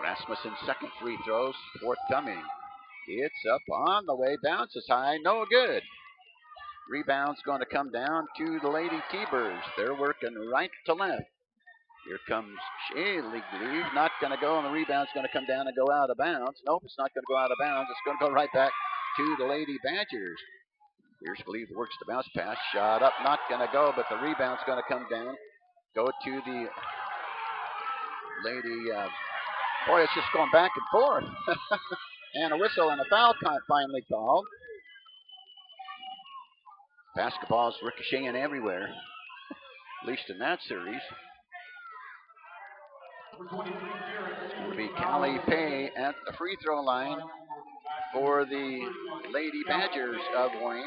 Rasmussen's second free throw's forthcoming. It's up on the way, bounces high, no good. Rebound's going to come down to the Lady T-Birds. They're working right to left. Here comes Shaylee Gleave, not going to go, and the rebound's going to come down and go out of bounds. Nope, it's not going to go out of bounds. It's going to go right back to the Lady Badgers. Here's Gleave, works the bounce pass, shot up, not going to go, but the rebound's going to come down, go to the Lady. Boy, it's just going back and forth. And a whistle and a foul finally called. Basketball's ricocheting everywhere, at least in that series. It's going to be Callie Pay at the free throw line for the Lady Badgers of Wayne.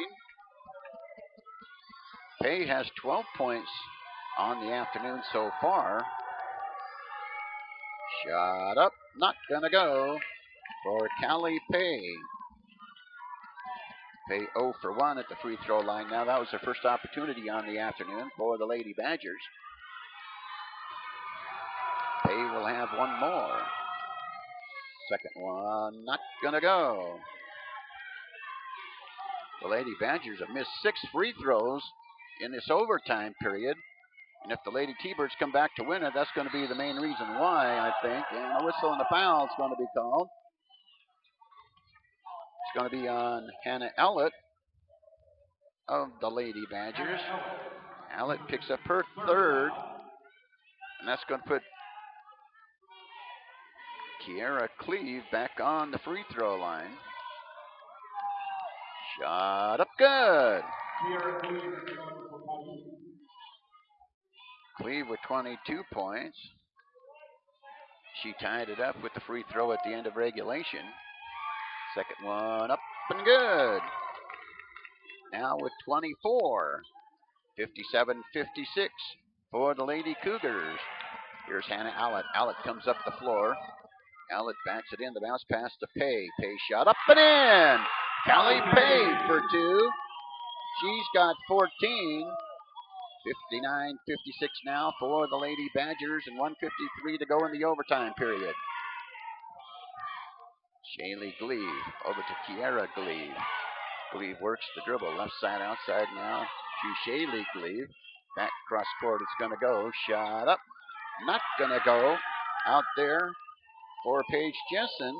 Pay has 12 points on the afternoon so far. Shot up, not going to go for Callie Pay. Pay 0 for 1 at the free throw line. Now that was her first opportunity on the afternoon for the Lady Badgers. Pay will have one more. Second one, not going to go. The Lady Badgers have missed 6 free throws in this overtime period. And if the Lady T-Birds come back to win it, that's going to be the main reason why, I think. And a whistle and a foul is going to be called. It's going to be on Hannah Allett of the Lady Badgers. Allett picks up her third. And that's going to put Kiara Cleave back on the free throw line. Shot up good. Cleave with 22 points. She tied it up with the free throw at the end of regulation. Second one up and good. Now with 24. 57-56 for the Lady Cougars. Here's Hannah Allett. Allett comes up the floor. Allett backs it in. The bounce pass to Pay. Pay shot up and in. Callie Pay for 2. She's got 14. 59-56 now for the Lady Badgers, and 1:53 to go in the overtime period. Shaylee Gleave over to Kiara Gleave. Gleave works the dribble, left side outside now to Shaylee Gleave. Back cross court, it's going to go. Shot up, not going to go. Out there for Paige Jessen.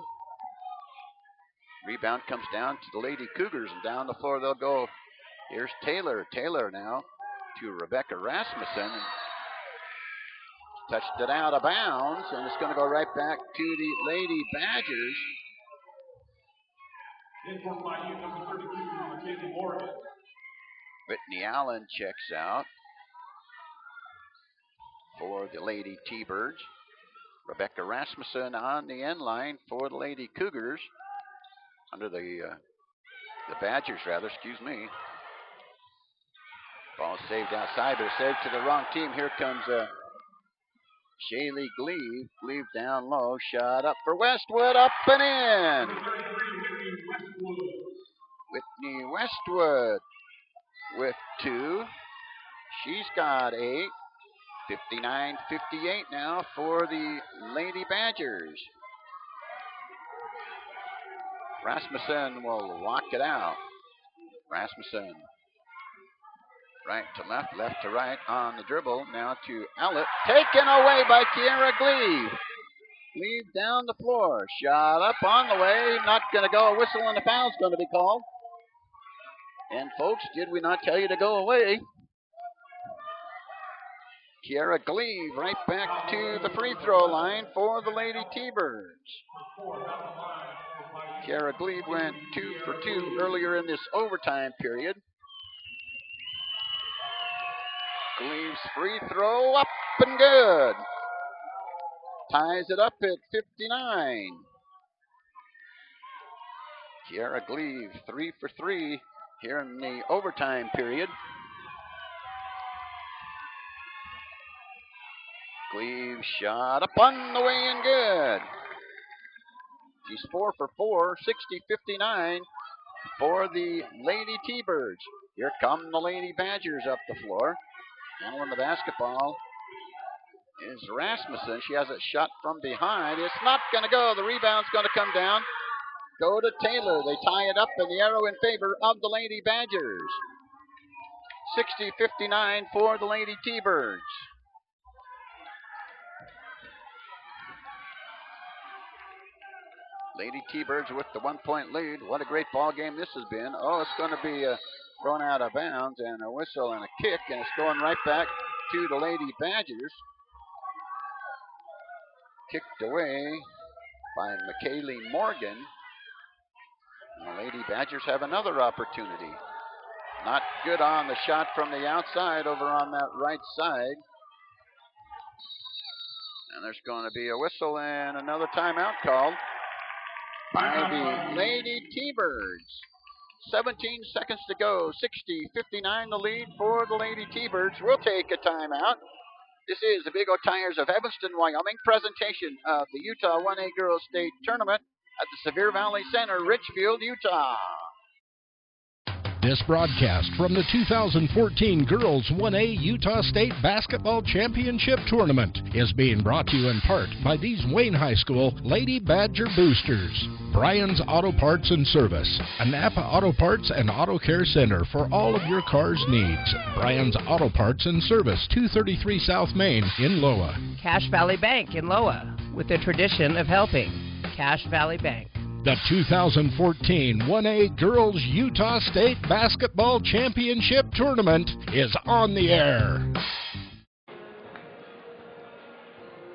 Rebound comes down to the Lady Cougars, and down the floor they'll go. Here's Taylor. Taylor now to Rebecca Rasmussen. Touched it out of bounds, and it's going to go right back to the Lady Badgers. Whitney Allen checks out for the Lady T-Birds. Rebecca Rasmussen on the end line for the Lady Cougars. Under the Badgers, rather, excuse me. Ball saved outside, but saved to the wrong team. Here comes Shaylee Gleave. Gleave down low. Shot up for Westwood. Up and in. Whitney Westwood with 2. She's got 8. 59-58 now for the Lady Badgers. Rasmussen will walk it out. Rasmussen, right to left, left to right on the dribble. Now to Ellett. Taken away by Kiera Gleave. Gleave down the floor. Shot up on the way. Not going to go. A whistle and a foul's going to be called. And folks, did we not tell you to go away? Kiera Gleave right back to the free throw line for the Lady T-Birds. Kiera Gleave went 2 for 2 earlier in this overtime period. Gleave's free throw up and good. Ties it up at 59. Kiera Gleave 3 for 3 here in the overtime period. Gleave shot up on the way and good. She's 4 for 4, 60-59 for the Lady T-Birds. Here come the Lady Badgers up the floor. Handling the basketball is Rasmussen. She has it shot from behind. It's not going to go. The rebound's going to come down. Go to Taylor. They tie it up, and the arrow in favor of the Lady Badgers. 60-59 for the Lady T-Birds. Lady T-Birds with the 1-point lead. What a great ball game this has been. Oh, it's going to be thrown out of bounds and a whistle and a kick, and it's going right back to the Lady Badgers. Kicked away by McKaylee Morgan. And the Lady Badgers have another opportunity. Not good on the shot from the outside over on that right side. And there's going to be a whistle and another timeout called by the Lady T-Birds. 17 seconds to go. 60-59 the lead for the Lady T-Birds. We'll take a timeout. This is the Big O Tires of Evanston, Wyoming. Presentation of the Utah 1A Girls State Tournament at the Sevier Valley Center, Richfield, Utah. This broadcast from the 2014 Girls 1A Utah State Basketball Championship Tournament is being brought to you in part by these Wayne High School Lady Badger Boosters. Brian's Auto Parts and Service, a Napa Auto Parts and Auto Care Center for all of your car's needs. Brian's Auto Parts and Service, 233 South Main in Loa. Cache Valley Bank in Loa, with a tradition of helping. Cache Valley Bank. The 2014 1A Girls Utah State Basketball Championship Tournament is on the air.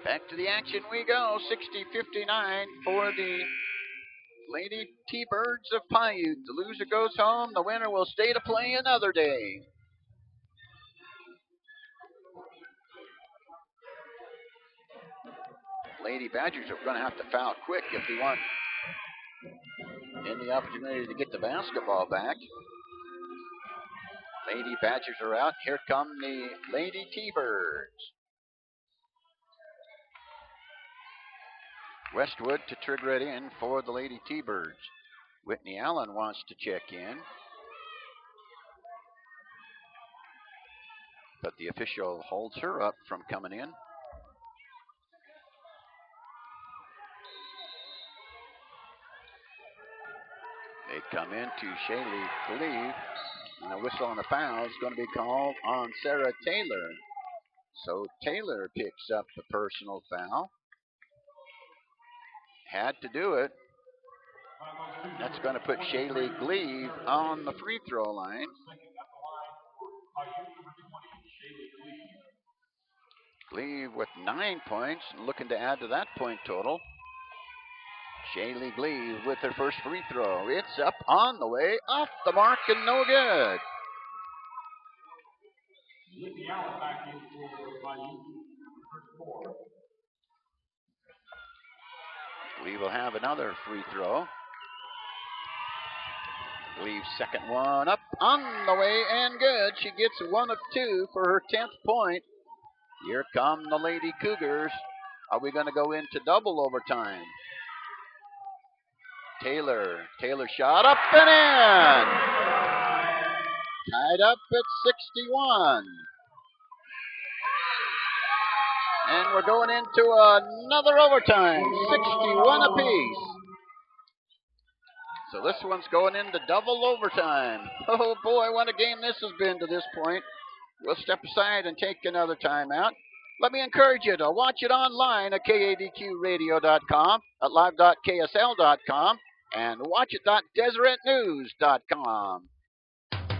Back to the action we go. 60-59 for the Lady T-Birds of Piute. The loser goes home. The winner will stay to play another day. Lady Badgers are going to have to foul quick if we want any opportunity to get the basketball back. Lady Badgers are out. Here come the Lady T-Birds. Westwood to trigger it in for the Lady T-Birds. Whitney Allen wants to check in, but the official holds her up from coming in. They come in to Shaylee Gleave, and a whistle and a foul is going to be called on Sarah Taylor. So Taylor picks up the personal foul. Had to do it. That's going to put Shaylee Gleave on the free throw line. Gleave with 9 points, looking to add to that point total. Shaylee Gleave with her first free throw. It's up on the way, off the mark, and no good. Gleave will have another free throw. Gleave's second one up on the way and good. She gets 1 of 2 for her 10th point. Here come the Lady Cougars. Are we going to go into double overtime? Taylor shot up and in. Tied up at 61. And we're going into another overtime, 61 apiece. So this one's going into double overtime. Oh boy, what a game this has been to this point. We'll step aside and take another timeout. Let me encourage you to watch it online at kadqradio.com, at live.ksl.com, and watchit.deseretnews.com.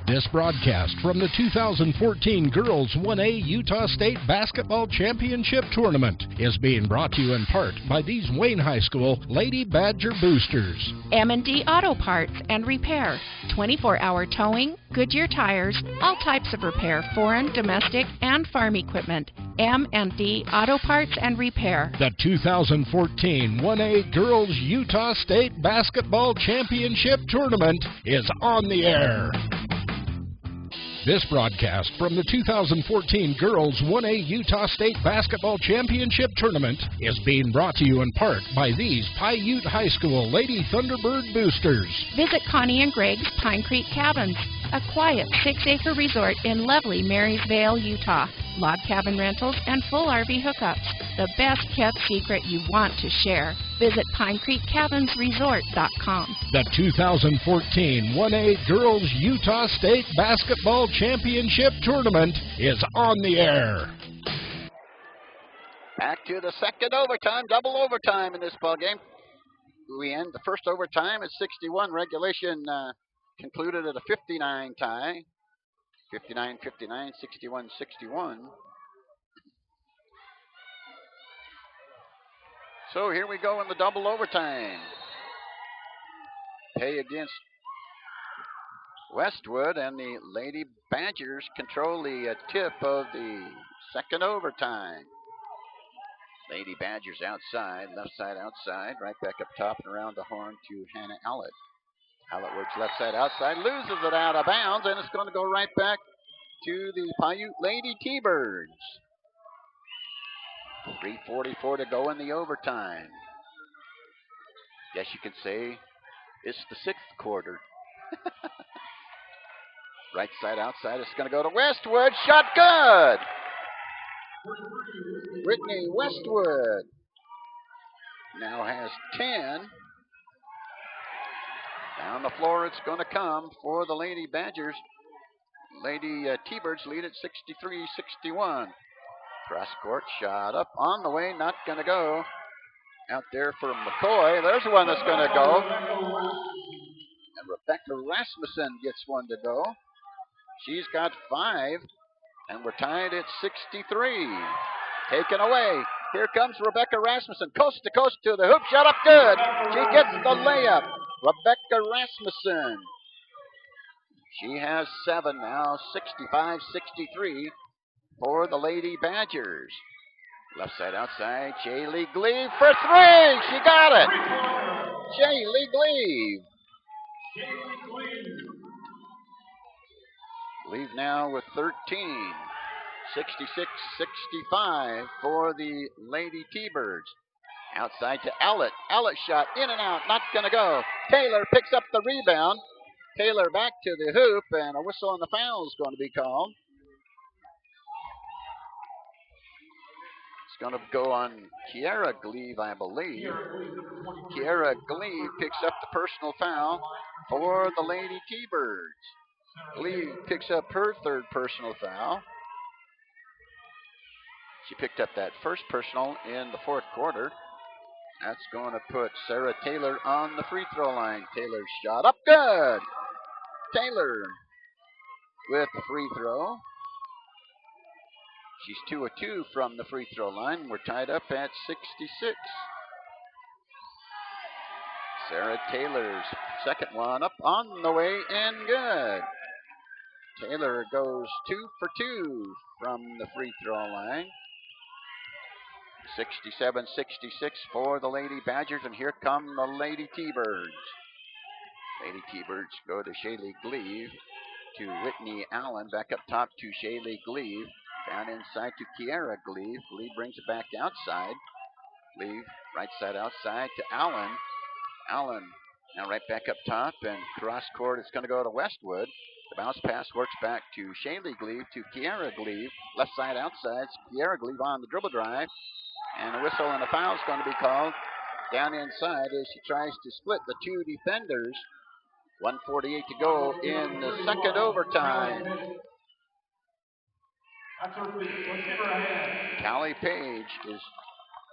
This broadcast from the 2014 Girls 1A Utah State Basketball Championship Tournament is being brought to you in part by these Wayne High School Lady Badger Boosters. M&D Auto Parts and Repair, 24-hour towing, Goodyear tires, all types of repair, foreign, domestic, and farm equipment. M&D Auto Parts and Repair. The 2014 1A Girls Utah State Basketball Championship Tournament is on the air. This broadcast from the 2014 Girls 1A Utah State Basketball Championship Tournament is being brought to you in part by these Piute High School Lady Thunderbird Boosters. Visit Connie and Greg's Pine Creek Cabins, a quiet 6-acre resort in lovely Marysvale, Utah. Log cabin rentals and full RV hookups. The best kept secret you want to share. Visit PineCreekCabinsResort.com. The 2014 1A Girls Utah State Basketball Championship Tournament is on the air. Back to the second overtime, double overtime in this ballgame. We end the first overtime at 61. Regulation concluded at a 59 tie. 59-59, 61-61. So here we go in the double overtime. Pay against Westwood, and the Lady Badgers control the tip of the second overtime. Lady Badgers outside, left side outside, right back up top and around the horn to Hannah Allett. Allett works left side outside, loses it out of bounds, and it's going to go right back to the Piute Lady T-Birds. 3:44 to go in the overtime. Guess you could say it's the sixth quarter. Right side outside, it's going to go to Westwood. Shot good! Brittany Westwood now has 10. Down the floor it's going to come for the Lady Badgers. Lady T-Birds lead at 63-61. Cross court shot up on the way, not going to go. Out there for McCoy. There's one that's going to go. And Rebecca Rasmussen gets one to go. She's got 5, and we're tied at 63. Taken away. Here comes Rebecca Rasmussen, coast to coast to the hoop. Shot up good. She gets the layup. Rebecca Rasmussen. She has 7 now, 65-63 for the Lady Badgers. Left side outside, Shaylee Gleave for 3. She got it. Shaylee Gleave. Gleave now with 13. 66-65 for the Lady T-Birds. Outside to Allett. Allett shot in and out, not going to go. Taylor picks up the rebound. Taylor back to the hoop, and a whistle on the foul is going to be called. It's going to go on Kiara Gleave, I believe. Kiara Gleave picks up the personal foul for the Lady T-Birds. Gleave picks up her third personal foul. She picked up that first personal in the fourth quarter. That's going to put Sarah Taylor on the free throw line. Taylor's shot up good. Taylor with the free throw. She's 2 of 2 from the free throw line. We're tied up at 66. Sarah Taylor's second one up on the way and good. Taylor goes 2 for 2 from the free throw line. 67-66 for the Lady Badgers, and here come the Lady T-Birds. Lady T-Birds go to Shaylee Gleave, to Whitney Allen, back up top to Shaylee Gleave, down inside to Kiara Gleave. Gleave brings it back outside. Gleave right side outside to Allen. Allen Now right back up top, and cross court, it's going to go to Westwood. The bounce pass works back to Shaylee Gleave to Kiara Gleave. Left side outside. Kiara Gleave on the dribble drive. And a whistle and a foul is going to be called down inside as she tries to split the two defenders. 1:48 to go in the second overtime. Callie Page is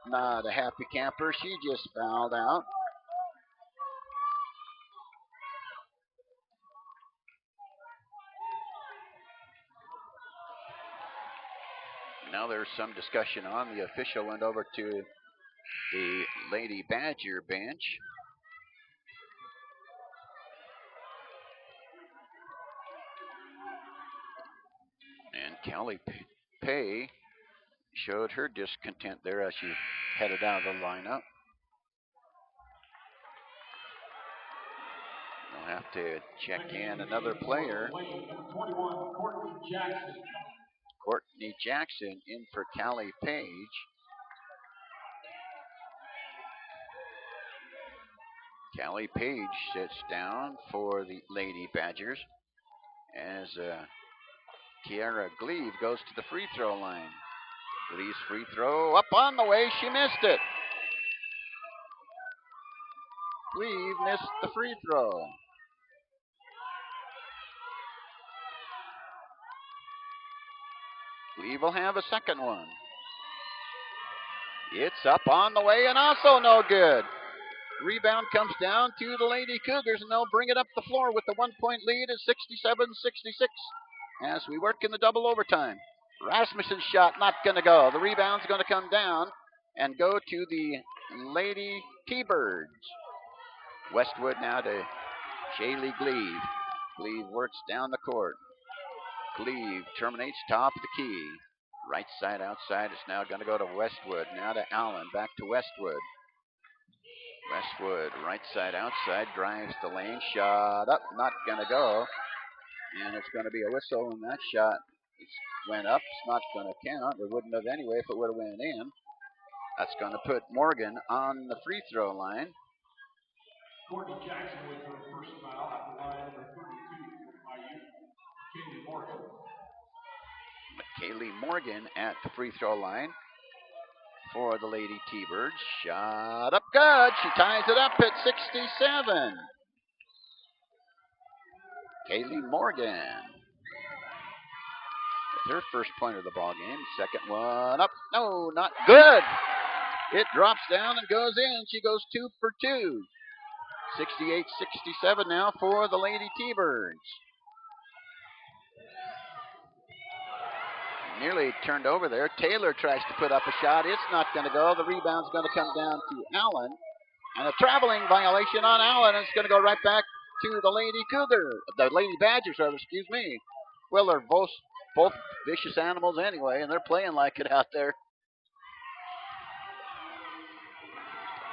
not a happy camper. She just fouled out. Now there's some discussion on. The official went over to the Lady Badger bench. And Callie Pay showed her discontent there as she headed out of the lineup. We'll have to check in another player. Courtney Jackson in for Callie Page. Callie Page sits down for the Lady Badgers as Kiara Gleave goes to the free throw line. Gleave's free throw up on the way. She missed it. Gleave missed the free throw. Gleave will have a second one. It's up on the way and also no good. Rebound comes down to the Lady Cougars, and they'll bring it up the floor with the 1-point lead at 67-66 as we work in the double overtime. Rasmussen's shot not going to go. The rebound's going to come down and go to the Lady T-Birds. Westwood now to Shaylee Gleave. Gleave works down the court. Gleave terminates top of the key. Right side outside is now going to go to Westwood. Now to Allen. Back to Westwood. Westwood, right side outside, drives the lane. Shot up, not going to go. And it's going to be a whistle, and that shot went up. It's not going to count. It wouldn't have anyway if it would have went in. That's going to put Morgan on the free throw line. Courtney Jackson with her first foul at the line number 32 by Kaylee Morgan. Kaylee Morgan at the free throw line for the Lady T-Birds. Shot up good. She ties it up at 67. Kaylee Morgan with her first point of the ball game. Second one up. No, not good. It drops down and goes in. She goes 2 for 2. 68-67 now for the Lady T-Birds. Nearly turned over there. Taylor tries to put up a shot. It's not going to go. The rebound's going to come down to Allen. And a traveling violation on Allen. It's going to go right back to the Lady Badgers, excuse me. Well, they're both vicious animals anyway, and they're playing like it out there.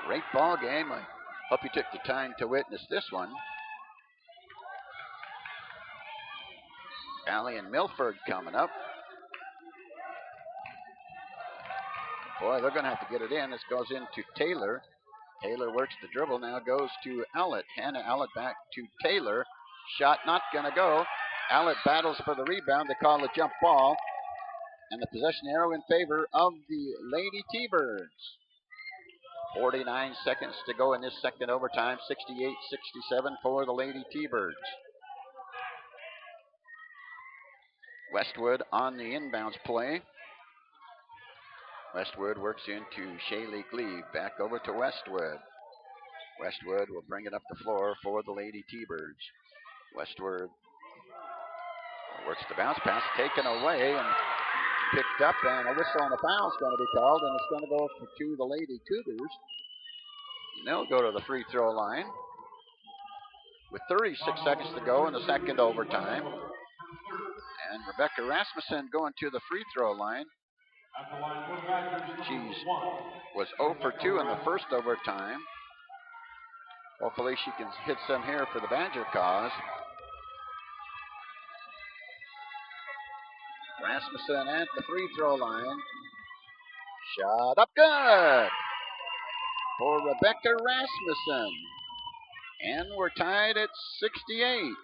Great ball game. I hope you took the time to witness this one. Allie and Milford coming up. Boy, they're going to have to get it in. This goes into Taylor. Taylor works the dribble, now goes to Allett. Hannah Allett back to Taylor. Shot not going to go. Allett battles for the rebound. They call a jump ball. And the possession arrow in favor of the Lady T-Birds. 49 seconds to go in this second overtime. 68-67 for the Lady T-Birds. Westwood on the inbounds play. Westwood works into Shaylee Gleave. Back over to Westwood. Westwood will bring it up the floor for the Lady T-Birds. Westwood works the bounce pass, taken away and picked up, and a whistle and a foul is going to be called, and it's going to go to the Lady Cougars. And they'll go to the free throw line with 36 seconds to go in the second overtime. And Rebecca Rasmussen going to the free throw line. She was 0 for 2 in the first overtime. Hopefully she can hit some here for the Badger cause. Rasmussen at the free throw line. Shot up good for Rebecca Rasmussen. And we're tied at 68.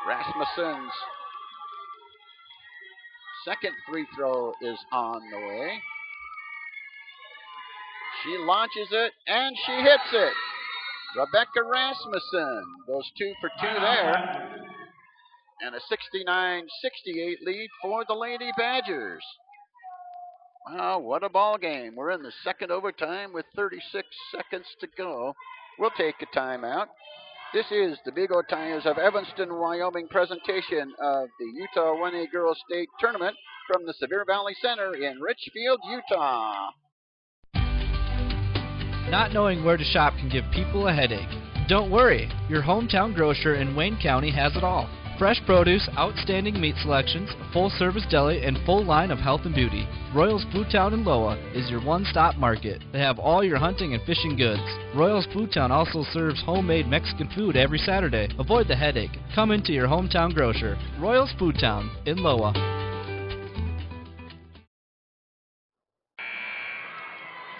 Rasmussen's second free throw is on the way. She launches it, and she hits it. Rebecca Rasmussen goes 2 for 2 there. And a 69-68 lead for the Lady Badgers. Wow, what a ball game. We're in the second overtime with 36 seconds to go. We'll take a timeout. This is the Big O Tigers of Evanston, Wyoming presentation of the Utah 1A Girls State Tournament from the Sevier Valley Center in Richfield, Utah. Not knowing where to shop can give people a headache. Don't worry, your hometown grocer in Wayne County has it all. Fresh produce, outstanding meat selections, full-service deli, and full line of health and beauty. Royals Food Town in Loa is your one-stop market. They have all your hunting and fishing goods. Royals Food Town also serves homemade Mexican food every Saturday. Avoid the headache. Come into your hometown grocer. Royals Food Town in Loa.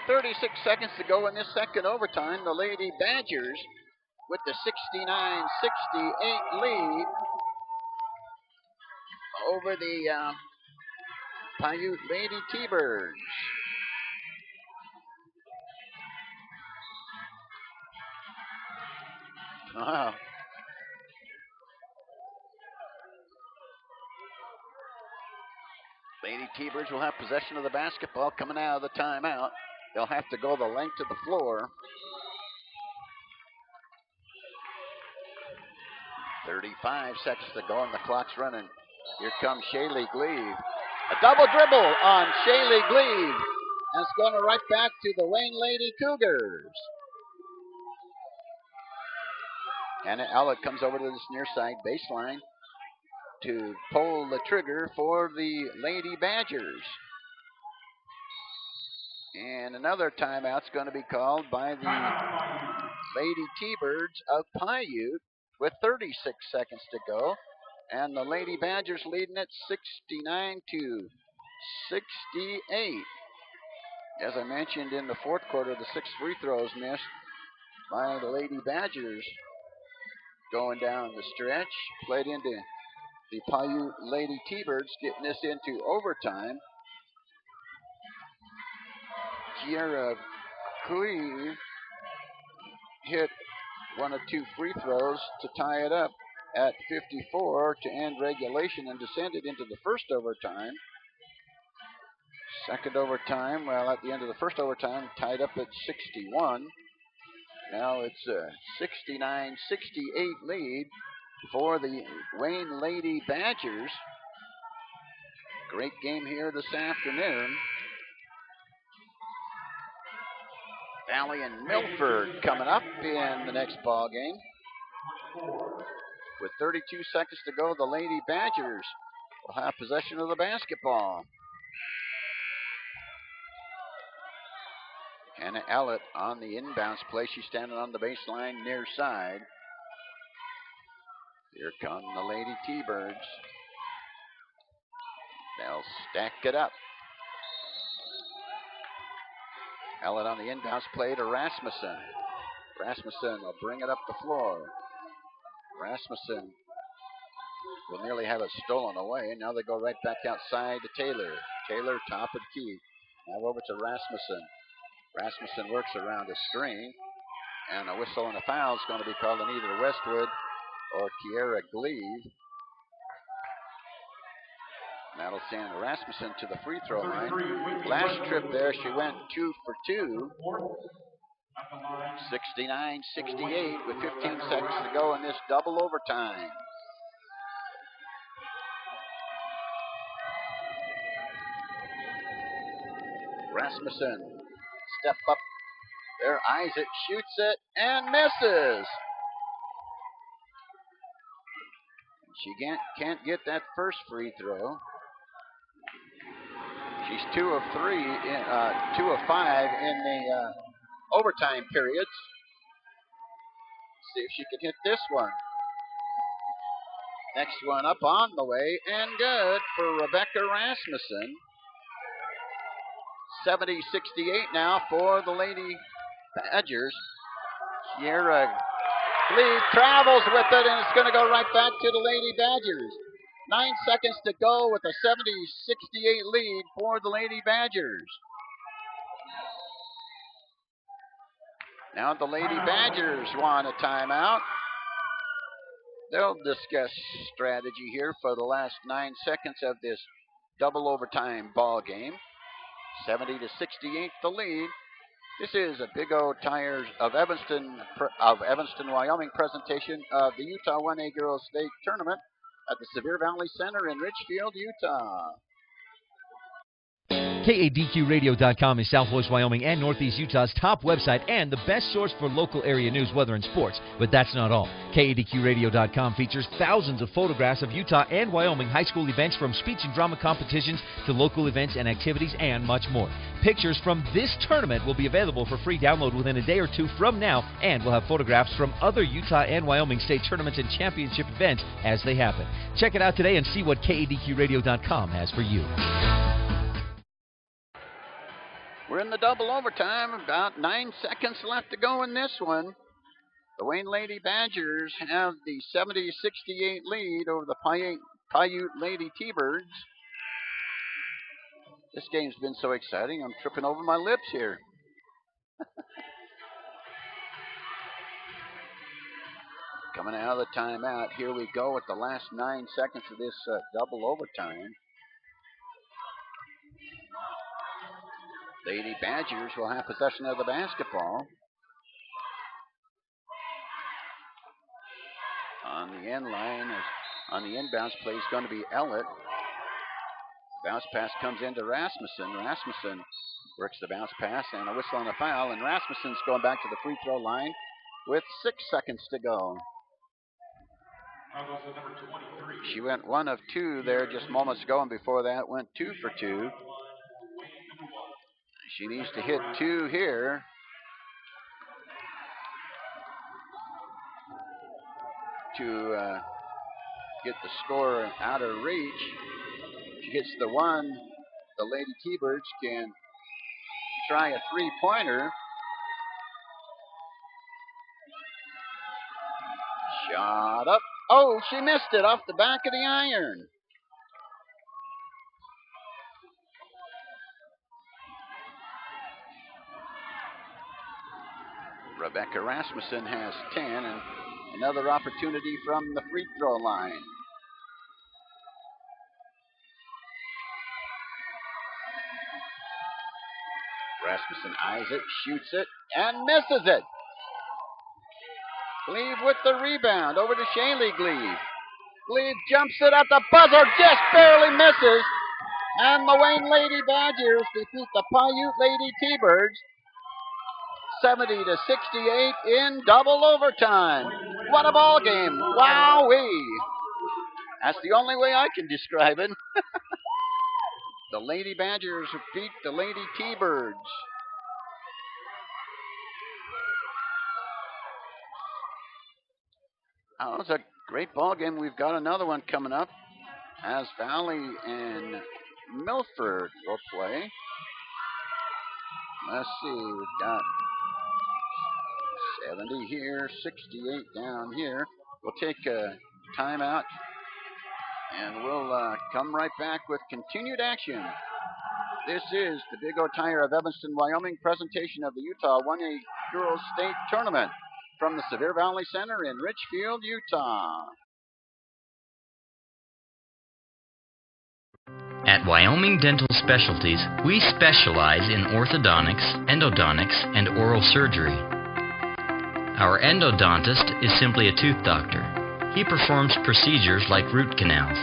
36 seconds to go in this second overtime. The Lady Badgers with the 69-68 lead over the Piute Lady T-Birds. Wow. Lady T-Birds will have possession of the basketball coming out of the timeout. They'll have to go the length of the floor. 35 seconds to go and the clock's running. Here comes Shaylee Gleave. A double dribble on Shaylee Gleave. And it's going right back to the Wayne Lady Cougars. Hannah Ellett comes over to this near side baseline to pull the trigger for the Lady Badgers. And another timeout's going to be called by the Lady T-Birds of Piute with 36 seconds to go. And the Lady Badgers leading it 69-68. As I mentioned in the fourth quarter, the 6 free throws missed by the Lady Badgers going down the stretch. Played into the Piute Lady T-Birds getting this into overtime. Kiera Cleve hit one of 2 free throws to tie it up at 54 to end regulation and descended into the first overtime. Second overtime, well, at the end of the first overtime, tied up at 61. Now it's a 69-68 lead for the Wayne Lady Badgers. Great game here this afternoon. Valley and Milford coming up in the next ball game. With 32 seconds to go, the Lady Badgers will have possession of the basketball. Hannah Ellett on the inbounds play. She's standing on the baseline near side. Here come the Lady T-Birds. They'll stack it up. Ellett on the inbounds play to Rasmussen. Rasmussen will bring it up the floor. Rasmussen will nearly have it stolen away. Now they go right back outside to Taylor. Taylor, top of the key. Now over to Rasmussen. Rasmussen works around a screen. And a whistle and a foul is going to be called on either Westwood or Kiera Gleave. That'll send Rasmussen to the free throw line. Last trip there, she went 2 for 2. 69-68 with 15 seconds to go in this double overtime. Rasmussen, step up there, eyes it, shoots it, and misses. She can't get that first free throw. She's 2 of 5 in the overtime periods. See if she can hit this one. Next one up on the way and good for Rebecca Rasmussen. 70-68 now for the Lady Badgers. Sierra Lee travels with it, and it's going to go right back to the Lady Badgers. 9 seconds to go with a 70-68 lead for the Lady Badgers. Now the Lady Badgers want a timeout. They'll discuss strategy here for the last 9 seconds of this double overtime ball game. 70-68 the lead. This is a Big O Tires of Evanston, Wyoming presentation of the Utah 1A Girls State Tournament at the Sevier Valley Center in Richfield, Utah. KADQRadio.com is Southwest Wyoming and Northeast Utah's top website and the best source for local area news, weather, and sports. But that's not all. KADQRadio.com features thousands of photographs of Utah and Wyoming high school events, from speech and drama competitions to local events and activities and much more. Pictures from this tournament will be available for free download within a day or two from now, and we'll have photographs from other Utah and Wyoming state tournaments and championship events as they happen. Check it out today and see what KADQRadio.com has for you. We're in the double overtime. About 9 seconds left to go in this one. The Wayne Lady Badgers have the 70-68 lead over the Piute Lady T-Birds. This game's been so exciting, I'm tripping over my lips here. Coming out of the timeout, here we go with the last 9 seconds of this double overtime. Lady Badgers will have possession of the basketball. On the end line, on the inbounds play is going to be Ellett. Bounce pass comes into Rasmussen. Rasmussen works the bounce pass and a whistle on a foul, and Rasmussen's going back to the free throw line with 6 seconds to go. She went 1 of 2 there just moments ago, and before that went 2 for 2. She needs to hit 2 here. To get the score out of reach. If she hits the 1, the Lady T-Birds can try a 3-pointer. Shot up. Oh, she missed it off the back of the iron. Rebecca Rasmussen has 10, and another opportunity from the free throw line. Rasmussen eyes it, shoots it, and misses it. Gleave with the rebound over to Shaylee Gleave. Gleave jumps it at the buzzer, just barely misses. And the Wayne Lady Badgers defeat the Piute Lady T-Birds 70-68 in double overtime. What a ball game. Wowee. That's the only way I can describe it. The Lady Badgers beat the Lady T-Birds. Oh, it's a great ball game. We've got another one coming up as Valley and Milford will play. Let's see, we've got 70 here, 68 down here. We'll take a timeout, and we'll come right back with continued action. This is the Big O Tire of Evanston, Wyoming presentation of the Utah 1A Girls State Tournament from the Sevier Valley Center in Richfield, Utah. At Wyoming Dental Specialties, we specialize in orthodontics, endodontics, and oral surgery. Our endodontist is simply a tooth doctor. He performs procedures like root canals.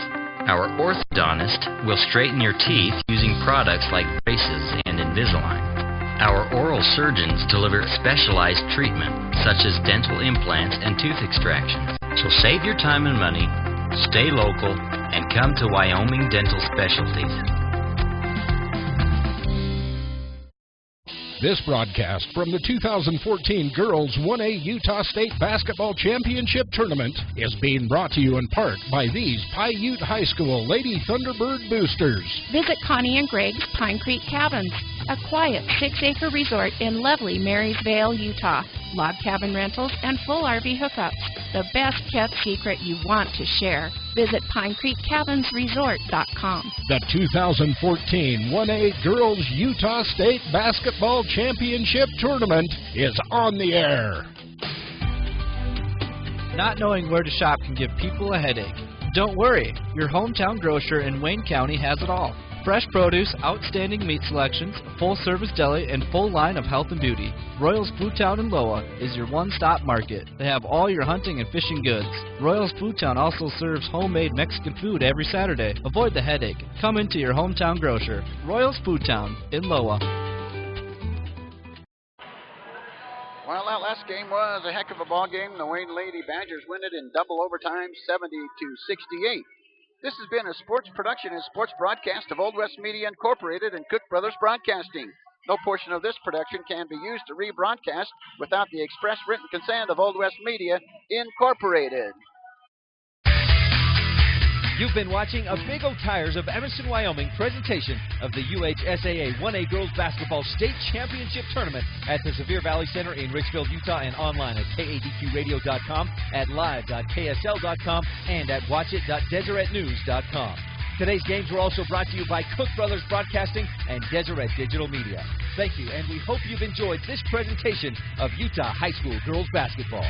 Our orthodontist will straighten your teeth using products like braces and Invisalign. Our oral surgeons deliver specialized treatment, such as dental implants and tooth extractions. So save your time and money, stay local, and come to Wyoming Dental Specialties. This broadcast from the 2014 Girls 1A Utah State Basketball Championship Tournament is being brought to you in part by these Piute High School Lady Thunderbird Boosters. Visit Connie and Greg's Pine Creek Cabins. a quiet 6-acre resort in lovely Marysvale, Utah. Log cabin rentals and full RV hookups. The best kept secret you want to share. Visit PineCreekCabinsResort.com. The 2014 1A Girls Utah State Basketball Championship Tournament is on the air. Not knowing where to shop can give people a headache. Don't worry, your hometown grocer in Wayne County has it all. Fresh produce, outstanding meat selections, full-service deli, and full line of health and beauty. Royals Food Town in Loa is your one-stop market. They have all your hunting and fishing goods. Royals Food Town also serves homemade Mexican food every Saturday. Avoid the headache. Come into your hometown grocer. Royals Food Town in Loa. Well, that last game was a heck of a ball game. The Wayne Lady Badgers win it in double overtime, 70-68. This has been a sports production and sports broadcast of Old West Media Incorporated and Cook Brothers Broadcasting. No portion of this production can be used to rebroadcast without the express written consent of Old West Media Incorporated. You've been watching a Big O Tires of Emerson, Wyoming presentation of the UHSAA 1A Girls Basketball State Championship Tournament at the Sevier Valley Center in Richfield, Utah, and online at kadqradio.com, at live.ksl.com, and at watchit.deseretnews.com. Today's games were also brought to you by Cook Brothers Broadcasting and Deseret Digital Media. Thank you, and we hope you've enjoyed this presentation of Utah High School Girls Basketball.